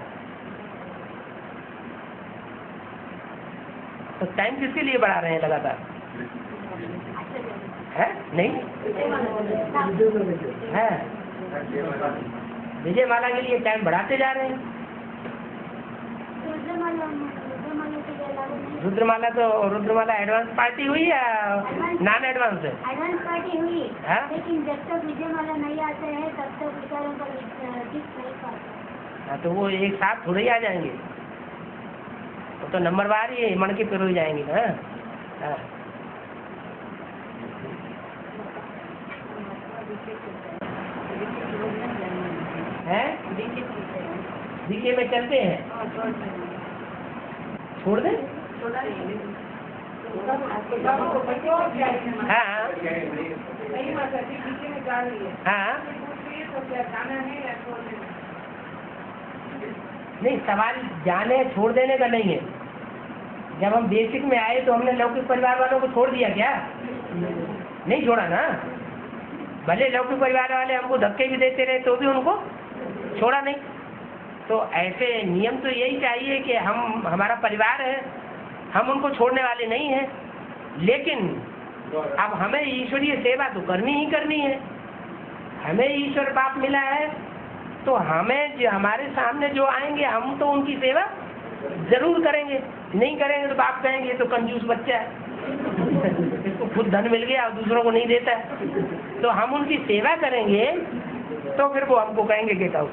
Speaker 2: तो टाइम किसके लिए बढ़ा रहे हैं लगातार? है नहीं है, विजय माला के लिए टाइम बढ़ाते जा रहे हैं। रुद्रमाला एडवांस पार्टी हुई या नॉन एडवांस है?
Speaker 7: एडवांस पार्टी हुई,
Speaker 2: हाँ?
Speaker 7: लेकिन जब तक विजयमाला नहीं आते हैं तब तक विचारों पर किस नहीं पाते।
Speaker 2: हाँ, तो वो एक साथ थोड़े ही आ जाएंगे, वो तो नंबरवार ही मन के पिरो जाएंगे ना। हाँ। हैं? डीके में चलते हैं, छोड़ दें। हाँ हाँ
Speaker 6: नहीं माता जी नीचे में जा रही है
Speaker 2: हाँ।
Speaker 6: तो क्या जाना है या छोड़ना है?
Speaker 2: नहीं, सवाल जाने छोड़ देने का नहीं है। जब हम बेसिक में आए तो हमने लौकिक परिवार वालों को छोड़ दिया क्या? नहीं छोड़ा ना। भले लौकिक परिवार वाले हमको धक्के भी देते रहे तो भी उनको छोड़ा नहीं। तो ऐसे नियम तो यही चाहिए कि हम, हमारा परिवार है, हम उनको छोड़ने वाले नहीं हैं। लेकिन अब हमें ईश्वरीय सेवा तो करनी ही करनी है। हमें ईश्वर बाप मिला है तो हमें जो हमारे सामने जो आएंगे हम तो उनकी सेवा जरूर करेंगे। नहीं करेंगे तो बाप कहेंगे ये तो कंजूस बच्चा है, इसको खुद धन मिल गया और दूसरों को नहीं देता है। तो हम उनकी सेवा करेंगे तो फिर वो हमको कहेंगे गेट आउट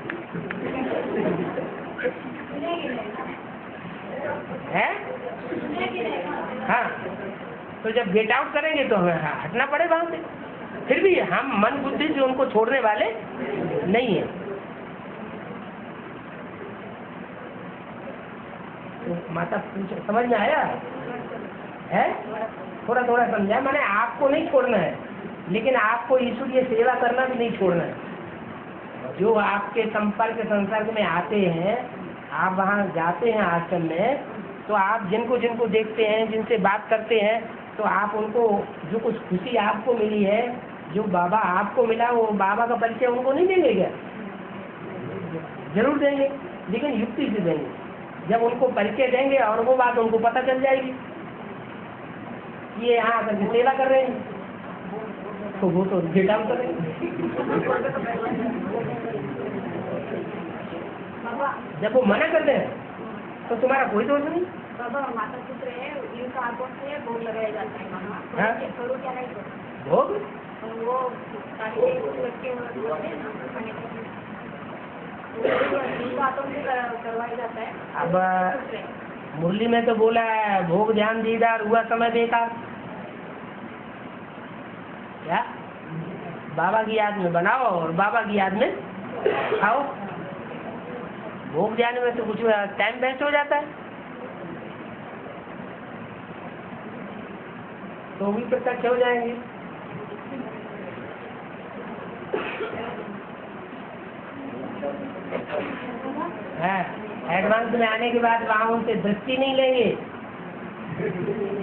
Speaker 2: है। हाँ, तो जब गेट आउट करेंगे तो हमें हटना पड़े वहां से। फिर भी हम मन बुद्धि से उनको छोड़ने वाले नहीं है। तो माता पूछ, समझ में आया है? थोड़ा थोड़ा समझा। मैंने आपको नहीं छोड़ना है, लेकिन आपको ईश्वरीय सेवा करना भी नहीं छोड़ना है। जो आपके संपर्क संसर्ग में आते हैं, आप वहाँ जाते हैं आश्रम में, तो आप जिनको जिनको देखते हैं, जिनसे बात करते हैं, तो आप उनको जो कुछ खुशी आपको मिली है, जो बाबा आपको मिला, वो बाबा का परिचय उनको नहीं देंगे क्या? जरूर देंगे, लेकिन युक्ति से देंगे। जब उनको परिचय देंगे और वो बात उनको पता चल जाएगी ये यहाँ आकर के सेवा कर रहे हैं, तो वो तो गेट आउट करेंगे। जब वो मना करते हैं तो तुम्हारा कोई दोष नहीं।
Speaker 3: बाबा माता पुत्र है, इनका आगों से भोग लगाया जाता है वहाँ।
Speaker 2: हाँ?
Speaker 3: करो क्या नहीं करो?
Speaker 2: भोग
Speaker 3: वो सारे लड़के होते हैं ना, खाने के लिए। इनका आगों से करवाया जाता है।
Speaker 2: अब मुरली में तो बोला है भोग ध्यान दीदार हुआ समय बेकार। क्या? बाबा की याद में बनाओ और बाबा की याद में खाओ। भोग ध्यान में तो कुछ टाइम वेस्ट हो जाता है। तो भी प्रत्यक्ष हो जाएंगे। एडवांस में आने के बाद वहाँ उनसे दृष्टि नहीं लेंगे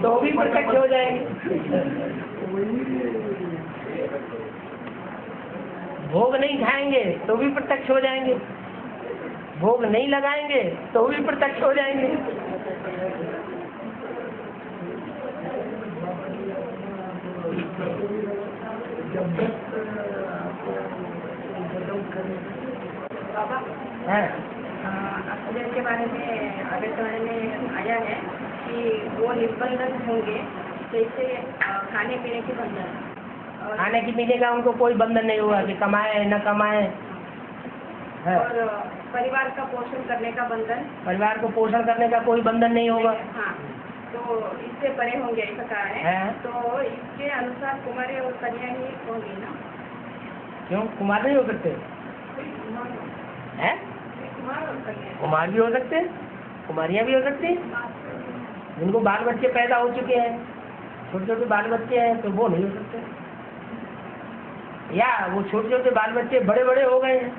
Speaker 2: तो भी प्रत्यक्ष हो जाएंगे। भोग नहीं खाएंगे तो भी प्रत्यक्ष हो जाएंगे। भोग नहीं लगाएंगे तो भी प्रत्यक्ष हो जाएंगे।
Speaker 3: बाबा अक्षर के बारे में आगे समय में आया है कि वो निर्बंधन होंगे, जैसे खाने पीने के बंधन।
Speaker 2: खाने की पीने का उनको कोई बंधन नहीं होगा कि कमाए न कमाए।
Speaker 3: और परिवार का पोषण करने का बंधन।
Speaker 2: परिवार को पोषण करने का कोई बंधन नहीं होगा।
Speaker 3: हाँ, तो इससे परे होंगे ऐसा कहा है। तो इसके अनुसार कुमारी और कन्या ही होंगी ना?
Speaker 2: क्यों कुमार नहीं हो सकते हैं? कुमार भी हो सकते हैं, कुमारियाँ भी हो सकती हैं। जिनको बाल बच्चे पैदा हो चुके हैं, छोटे छोटे बाल बच्चे हैं, तो वो नहीं हो सकते। या वो छोटे छोटे बाल बच्चे बड़े बड़े हो गए हैं।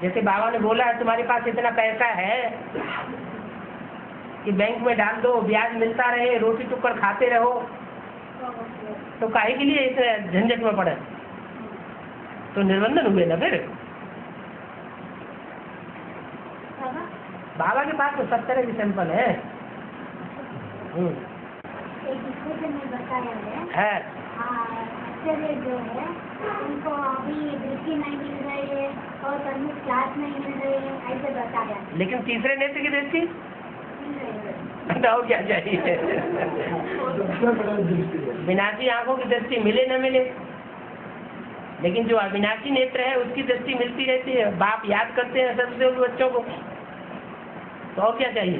Speaker 2: जैसे बाबा ने बोला है तुम्हारे पास इतना पैसा है कि बैंक में डाल दो, ब्याज मिलता रहे, रोटी टुक्कर खाते रहो, तो काहे के लिए इस झंझट में पड़े? तो निर्बंधन हुए ना फिर। बाबा के पास तो सब तरह की सैंपल है।
Speaker 7: एक डिस्कशन में बताया
Speaker 2: है
Speaker 7: आश्चर्य जो है उनको अभी दृष्टि नहीं मिल रही है और तन्मुख क्लास नहीं मिल रही है, ऐसे बताया।
Speaker 2: लेकिन तीसरे नेत्र की दृष्टि बताओ क्या चाहिए? विनाशी आंखों की दृष्टि मिले न मिले, लेकिन जो अविनाशी नेत्र है उसकी दृष्टि मिलती रहती है। बाप याद करते हैं सबसे बच्चों को, तो और क्या चाहिए?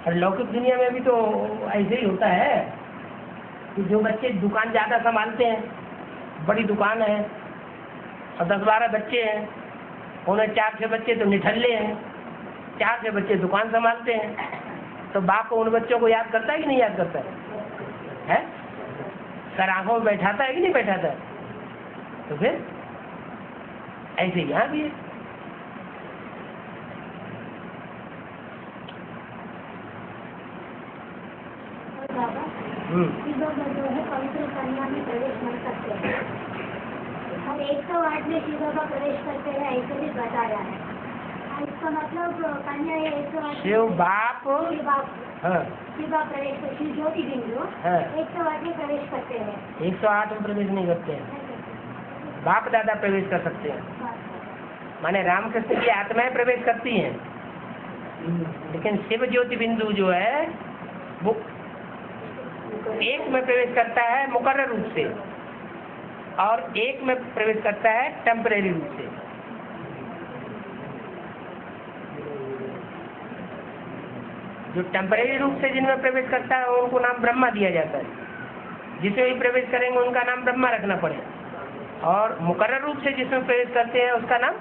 Speaker 2: और लौकिक दुनिया में भी तो ऐसे ही होता है कि जो बच्चे दुकान ज़्यादा संभालते हैं, बड़ी दुकान है और 10-12 बच्चे हैं, उन्हें 4-6 बच्चे तो निठल्ले हैं, 4-6 बच्चे दुकान संभालते हैं, तो बाप उन बच्चों को याद करता है कि नहीं याद करता है? सर आंखों में बैठाता है कि नहीं बैठाता है? तो फिर ऐसे यहाँ भी है।
Speaker 7: जो है पवित्र कन्या में प्रवेश नहीं करते हैं और 108 में शिव बाबा प्रवेश करते हैं, ऐसे भी बताया है। इसका मतलब कन्या 108
Speaker 2: शिव बाप हाँ
Speaker 7: शिव बाप प्रवेश कर शिव ज्योति बिंदु 108 में प्रवेश करते हैं।
Speaker 2: 108 में प्रवेश नहीं करते हैं, बाप दादा प्रवेश कर सकते हैं। माने रामकृष्ण की आत्माएं प्रवेश करती हैं, लेकिन शिव ज्योति बिंदु जो है वो एक में प्रवेश करता है मुकर्रर रूप से और एक में प्रवेश करता है टेम्परेरी रूप से। जो टेम्परेरी रूप से जिनमें प्रवेश करता है उनको नाम ब्रह्मा दिया जाता है, जिसमें भी प्रवेश करेंगे उनका नाम ब्रह्मा रखना पड़ेगा, और मुकर्रर रूप से जिसमें प्रवेश करते हैं उसका नाम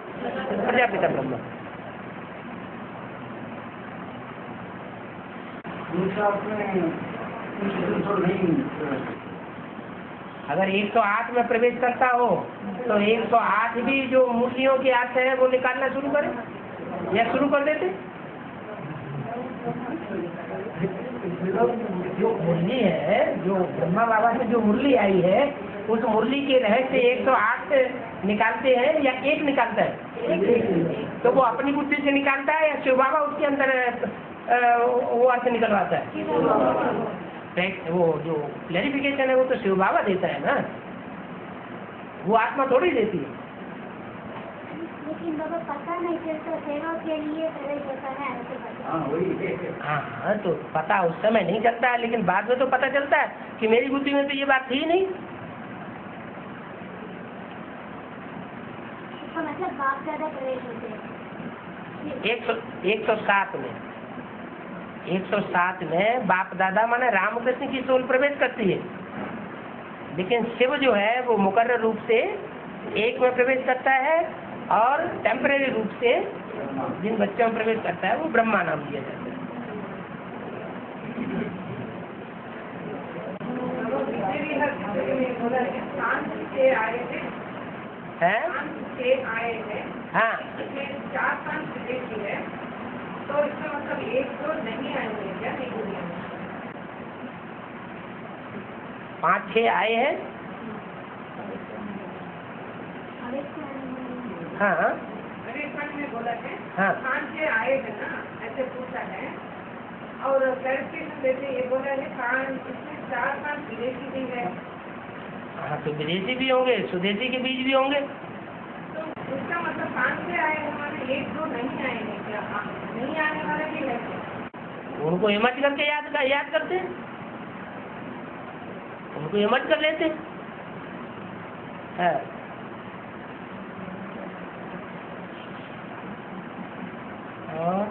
Speaker 2: प्रजापिता ब्रह्मा। अगर 108 में प्रवेश करता हो तो 108 भी जो मूर्तियों के हाथ है वो निकालना शुरू करें या शुरू कर देते। जो मुरली है, जो ब्रह्मा बाबा से जो मुरली आई है, उस मुरली के रहस्य 108 निकालते हैं या एक निकालता है? तो वो अपनी बुद्धि से निकालता है या शिव बाबा उसके अंदर वो अर्थ निकलवाता है? वो जो क्लैरिफिकेशन है वो तो शिव बाबा देता है ना, वो आत्मा थोड़ी देती है।
Speaker 7: लेकिन बाबा पता नहीं चलता, सेवा के लिए प्रवेश होता है ऐसे पता।
Speaker 2: हाँ तो पता उस समय नहीं चलता है, लेकिन बाद में तो पता चलता है कि मेरी बुद्धि में तो ये बात थी ही नहीं।
Speaker 7: इसका मतलब बाप दादा प्रवेश होते हैं
Speaker 2: 107 में बाप दादा माने रामकृष्ण की सोल प्रवेश करती है, लेकिन शिव जो है वो मुकर्रर रूप से एक में प्रवेश करता है और टेम्परेरी रूप से जिन बच्चों में प्रवेश करता है वो ब्रह्मा नाम दिया जाता है। हाँ
Speaker 6: तो इसका मतलब एक तो नहीं आएंगे क्या? नहीं दुनिया में
Speaker 2: 5-6 आए हैं। हाँ
Speaker 6: अरे में बोला है
Speaker 2: हाँ
Speaker 6: 5-6 आए हैं ना, ऐसे पूछा है और क्लैरिफिकेशन देते ये बोला है 4-5 विदेशी भी है।
Speaker 2: हाँ तो विदेशी भी होंगे, स्वदेशी के बीज भी होंगे।
Speaker 6: तो उसका मतलब 5-6 आए हमारे 1-2 नहीं आएंगे क्या? नहीं आने वाले भी है,
Speaker 2: उनको हिम्मत करके याद करते, उनको हिम्मत कर लेते हैं। और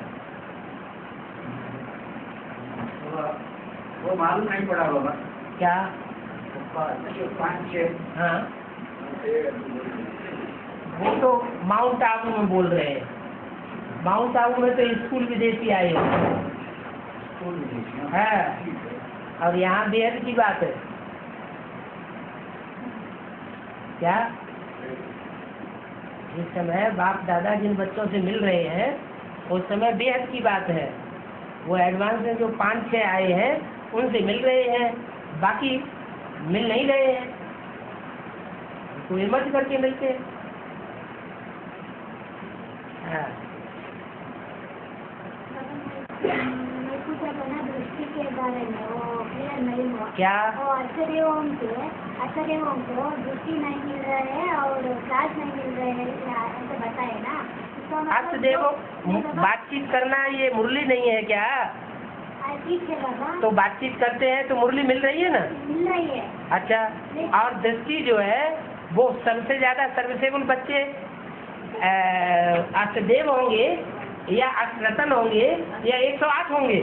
Speaker 5: वो मालूम नहीं पड़ा बाबा
Speaker 2: क्या?
Speaker 5: 5-6
Speaker 2: हाँ वो तो माउंट आबू में बोल रहे हैं। माउंट आबू में तो स्कूल विदेशी आए हैं, और यहाँ बेहद की बात है क्या? इस समय बाप दादा जिन बच्चों से मिल रहे हैं उस समय बेहद की बात है। वो एडवांस में जो 5-6 आए हैं उनसे मिल रहे हैं, बाकी मिल नहीं रहे हैं, तो हिम्मत करके मिलते हैं। हाँ
Speaker 7: मैं पूछा था ना दृष्टि के बारे में, वो क्लियर नहीं हुआ
Speaker 2: क्या?
Speaker 7: वो आचार्य ओम को दृष्टि नहीं मिल रहा है और क्लास नहीं मिल रहे हैं ऐसे बताए ना।
Speaker 2: अब देखो बातचीत करना ये मुरली नहीं है क्या?
Speaker 7: ठीक है बाबा,
Speaker 2: तो बातचीत करते हैं तो मुरली मिल रही है ना?
Speaker 7: मिल रही है।
Speaker 2: अच्छा, और दृष्टि जो है वो सबसे ज्यादा सर्विसेबल बच्चे अष्टदेव होंगे या अष्टरतन होंगे या 108 होंगे?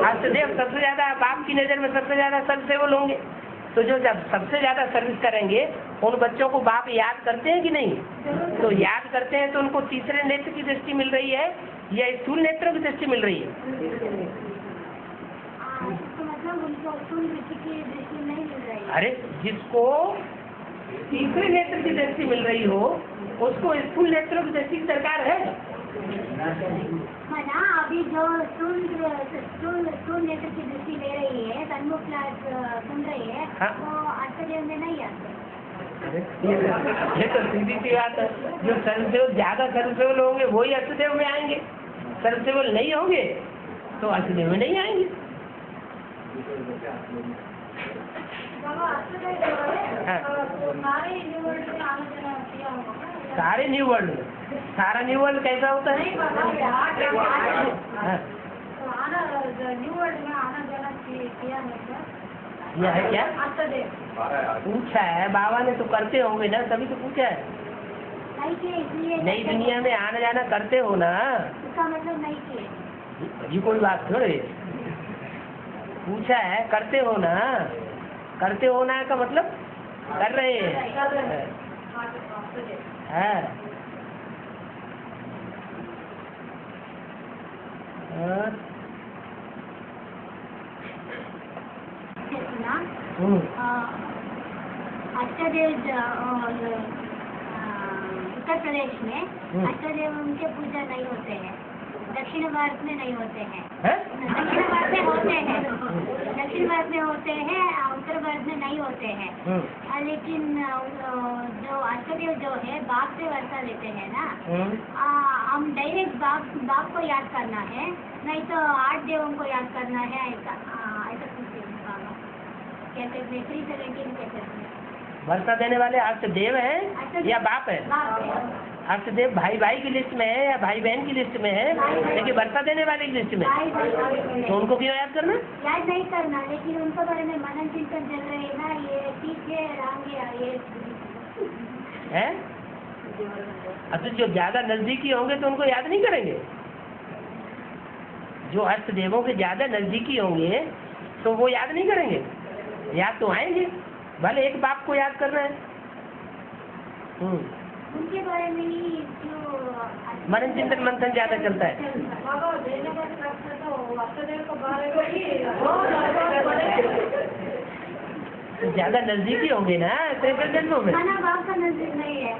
Speaker 2: अष्टदेव सबसे ज्यादा, बाप की नजर में सबसे ज्यादा सर्वसेवल होंगे। तो जो जब सबसे ज्यादा सर्विस करेंगे उन बच्चों को बाप याद करते हैं कि नहीं? तो याद करते हैं तो उनको तीसरे नेत्र की दृष्टि मिल रही है या स्थूल नेत्रों की दृष्टि मिल रही है?
Speaker 7: तो मतलब उनको स्थूल दृष्टि की दृष्टि नहीं मिल रही है।
Speaker 2: अरे जिसको तीसरे नेत्र की दृष्टि मिल रही हो उसको स्थूल नेत्रों की दृष्टि की दरकार है?
Speaker 7: ना अभी जो स्थूल नेत्र की दृष्टि ले रही है, तन्मुख क्लास सुन रही है,
Speaker 2: हाँ?
Speaker 7: वो अष्टदेव में नहीं आते।
Speaker 2: ये तो सीधी सी बात है। जो सर्वसेवल ज्यादा सर्वसेवल होंगे वही अष्टदेव में आएंगे, सर्वसेवल नहीं होंगे तो अष्टदेव में नहीं आएंगे। हाँ। सारे न्यू वर्ल्ड में, सारा न्यू वर्ल्ड कैसा होता है? हाँ। यह है क्या पूछा है बाबा ने? तो करते होंगे ना, तभी तो पूछा है। नई दुनिया में आना जाना करते हो ना,
Speaker 7: इसका मतलब नहीं किए।
Speaker 2: ये कोई बात थोड़ी। पूछा है करते हो ना, करते हो ना का मतलब कर रहे हैं। हाँ।
Speaker 7: अष्टदेव उत्तर प्रदेश में अष्टदेव उनके पूजा नहीं होते हैं, दक्षिण भारत में नहीं होते हैं। दक्षिण भारत में होते हैं, दक्षिण भारत में होते हैं, उत्तर भारत में नहीं होते हैं। लेकिन जो अष्टदेव जो है बाप से वर्षा लेते हैं ना, हम डायरेक्ट बाप को याद करना है, नहीं तो 8 देवों को याद करना है। ऐसा कैसे 317 कैसे
Speaker 2: वर्षा देने वाले अष्टदेव हैं या बाप है? अष्टदेव भाई भाई की लिस्ट में है या भाई बहन की लिस्ट में है, लेकिन वर्षा देने वाले की लिस्ट में। तो उनको क्यों याद करना?
Speaker 7: याद नहीं करना, लेकिन उनको बारे में मनन चिंतन चल रहे हैं ना, ये ठीक है राम ये
Speaker 2: है। अच्छा, जो ज्यादा नजदीकी होंगे तो उनको याद नहीं करेंगे? जो अष्टदेवों के ज्यादा नजदीकी होंगे तो वो याद नहीं करेंगे? याद तो आएंगे, भले एक बाप को याद करना है।
Speaker 7: उनके बारे में ही जो
Speaker 2: मनन चिंतन मंथन ज्यादा चलता है। तो ज्यादा नजदीकी होंगे ना त्रेपन जन्मों में।
Speaker 7: बाप का नजदीक नहीं है।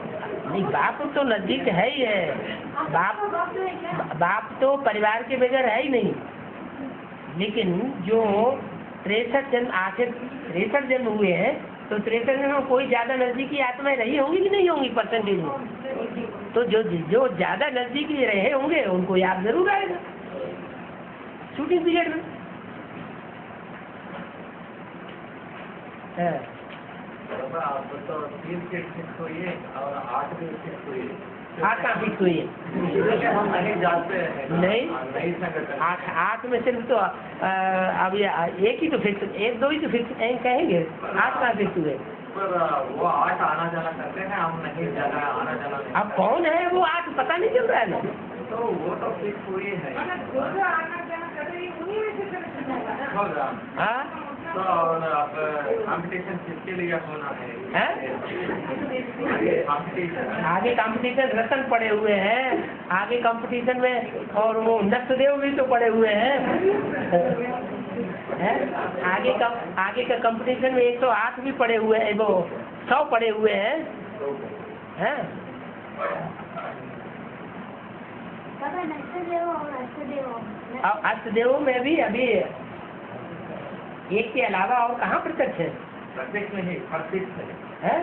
Speaker 2: नहीं, बाप तो नजदीक है ही है। बाप तो परिवार के बगैर है ही नहीं। लेकिन जो 63 जन्म आखिर 63 जन्म हुए हैं, तो 63 जन्म में कोई ज्यादा नजदीकी आत्माएं रही होंगी कि नहीं होंगी परसेंटेज में? तो जो ज्यादा नजदीकी रहे होंगे उनको याद जरूर आएगा शूटिंग पीरियड में।
Speaker 4: आप तो 3 सीट फिक्स हुई है और 8 भी फिक्स हुई है।
Speaker 2: 8 कहाँ फिक्स हुई है?
Speaker 4: हम नहीं जानते हैं।
Speaker 2: नहीं,
Speaker 4: संगठन
Speaker 2: 8 में सिर्फ तो अब एक ही तो फिक्स, 1-2 ही तो फिक्स कहेंगे। 8 कहाँ फिक्स हुए?
Speaker 4: पर वो 8 आना जाना करते हैं, हम नहीं जाना आना जाना नहीं।
Speaker 2: अब कौन है वो 8 पता नहीं चल रहा है ना।
Speaker 4: तो वो तो फिक्स हुई है।
Speaker 2: हाँ,
Speaker 4: तो अब कंपटीशन किसके लिए होना है?
Speaker 2: आगे कंपटीशन रतन पड़े हुए हैं आगे कंपटीशन में, और वो नक्षदेव भी तो पड़े हुए हैं। आगे का कंपटीशन में 108 भी पड़े हुए हैं, वो 100 पड़े हुए हैं। अष्टदेवों में भी अभी एक के अलावा और कहाँ प्रत्यक्ष है?
Speaker 4: प्रत्यक्ष नहीं, प्रत्यक्ष है।
Speaker 2: है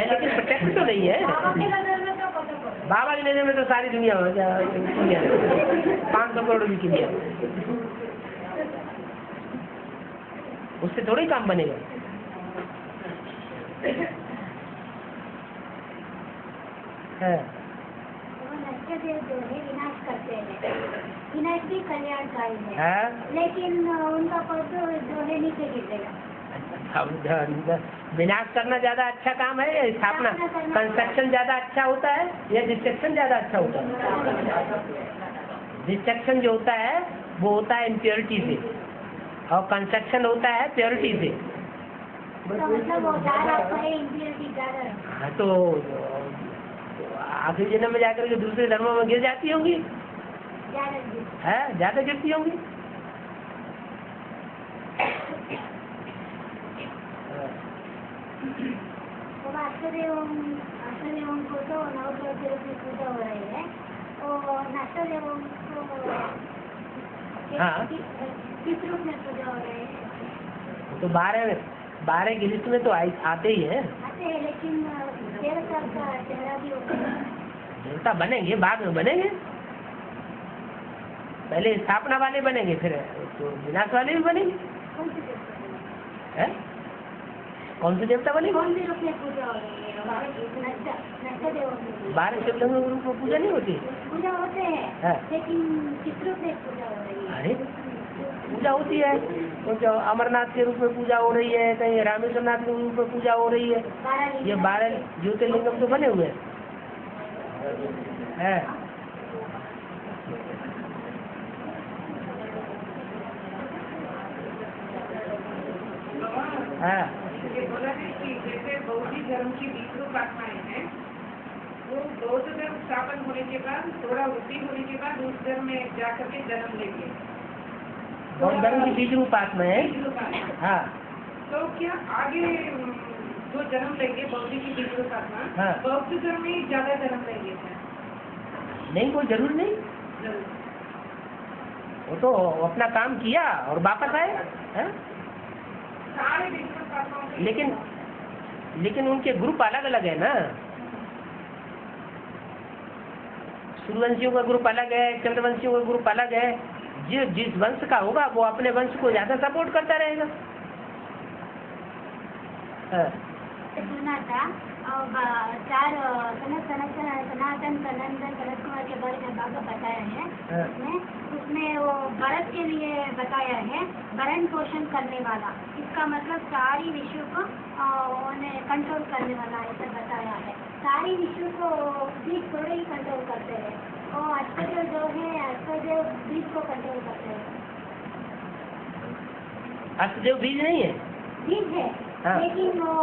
Speaker 2: लेकिन प्रत्यक्ष तो नहीं है। बाबा की नजर में तो सारी दुनिया 500 करोड़ की दुनिया, उससे थोड़ी काम बनेगा। है
Speaker 7: जो है विनाश करते हैं, विनाश भी कल्याणकारी है,
Speaker 2: हाँ?
Speaker 7: लेकिन उनका पद जो है नीचे गिरेगा।
Speaker 2: विनाश करना ज्यादा अच्छा काम है या स्थापना? कंस्ट्रक्शन ज्यादा अच्छा होता है या डिस्ट्रक्शन ज्यादा अच्छा होता है? डिस्ट्रक्शन जो होता है वो होता है इम्प्योरिटी से, और कंस्ट्रक्शन होता है प्योरिटी से।
Speaker 7: तो मतलब वो ज़्यादा है, impurity ज़्यादा है।
Speaker 2: हाँ, तो आखिरी जन्म में जाकर के दूसरे धर्मों में गिर जाती होंगी, ज्यादा गिरती होंगी।
Speaker 7: तो नाट्यदेवम को तो नवग्रह के रूप में पूजा हो रही है, और नाट्यदेवम को किस रूप में पूजा हो रही है?
Speaker 2: तो 12 की लिस्ट में तो आते ही है।
Speaker 7: आते हैं, लेकिन देवता का चेहरा भी होता है।
Speaker 2: देवता बनेंगे, बाद में बनेंगे, पहले स्थापना वाले बनेंगे, फिर तो विनाश वाले भी बनेंगे।
Speaker 7: कौन से देवता?
Speaker 2: है कौन से देवता बनेंगे?
Speaker 7: कौन से रूप में पूजा हो रही है?
Speaker 2: 12 शिवलिंगों के रूप में पूजा नहीं होती?
Speaker 7: पूजा होते हैं, लेकिन किस रूप में पूजा हो रही है?
Speaker 2: अरे पूजा होती है, तो जो अमरनाथ के रूप में पूजा हो रही है, कहीं रामेश्वरनाथ के रूप में पूजा हो रही है। ये 12 ज्योतिर्लिंगम तो बने हुए हैं।
Speaker 6: ये बोला है कि जैसे बौद्ध धर्म की 20 रूप आत्माएं हैं, वो बौद्ध धर्म स्थापन होने के बाद, थोड़ा वृद्धि होने के बाद उस धर्म में जाकर के जन्म लेंगे।
Speaker 2: बौद्ध धर्म की 20 रूप आत्मा है। हाँ,
Speaker 6: तो क्या आगे जो जन्म लेंगे बौद्ध की 20 रूप आत्मा, बौद्ध धर्म में ज्यादा जन्म लेंगे क्या?
Speaker 2: नहीं, कोई जरूर नहीं, वो तो अपना काम किया और वापस आए।
Speaker 6: सारे 20 रूप आत्माओं
Speaker 2: लेकिन उनके ग्रुप अलग अलग है ना। सूर्यवंशियों का ग्रुप अलग है, चंद्रवंशियों का ग्रुप अलग है। जिस वंश का होगा वो अपने वंश को ज्यादा सपोर्ट करता रहेगा।
Speaker 7: सुना था, और 4 सनातन सनंदन भरत कुमार के बारे में बाबा बताया है। उसमें वो भरत के लिए बताया है, भरण पोषण करने वाला, इसका मतलब सारी विश्व को उन्हें कंट्रोल करने वाला ऐसा बताया है। सारी विश्व को बीज थोड़े ही कंट्रोल करते हैं, और अष्टदेव जो है अष्टदेव बीज को कंट्रोल करते हैं।
Speaker 2: अष्टदेव बीज नहीं है?
Speaker 7: बीज है, लेकिन वो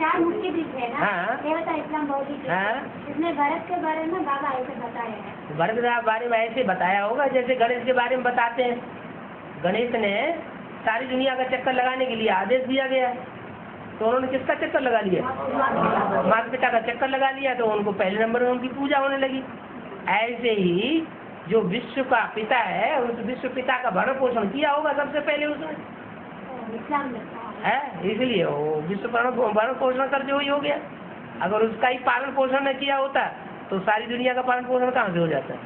Speaker 7: 4 मुख्य बीज है ना, देवता इस्लाम बौद्ध, इसमें भरत के बारे में बाबा ऐसे बताया है।
Speaker 2: भरत के बारे में ऐसे बताया होगा जैसे गणेश के बारे में बताते हैं। गणेश ने सारी दुनिया का चक्कर लगाने के लिए आदेश दिया गया, तो उन्होंने किसका चक्कर लगा लिया? माता पिता का चक्कर लगा लिया, तो उनको पहले नंबर में उनकी पूजा होने लगी। ऐसे ही जो विश्व का पिता है, उस विश्व पिता का भरण पोषण किया होगा सबसे पहले उसने, है, इसलिए वो विश्व भरण पोषण कर जो ही हो गया। अगर उसका ही पालन पोषण न किया होता तो सारी दुनिया का पालन पोषण कहाँ से हो जाता है?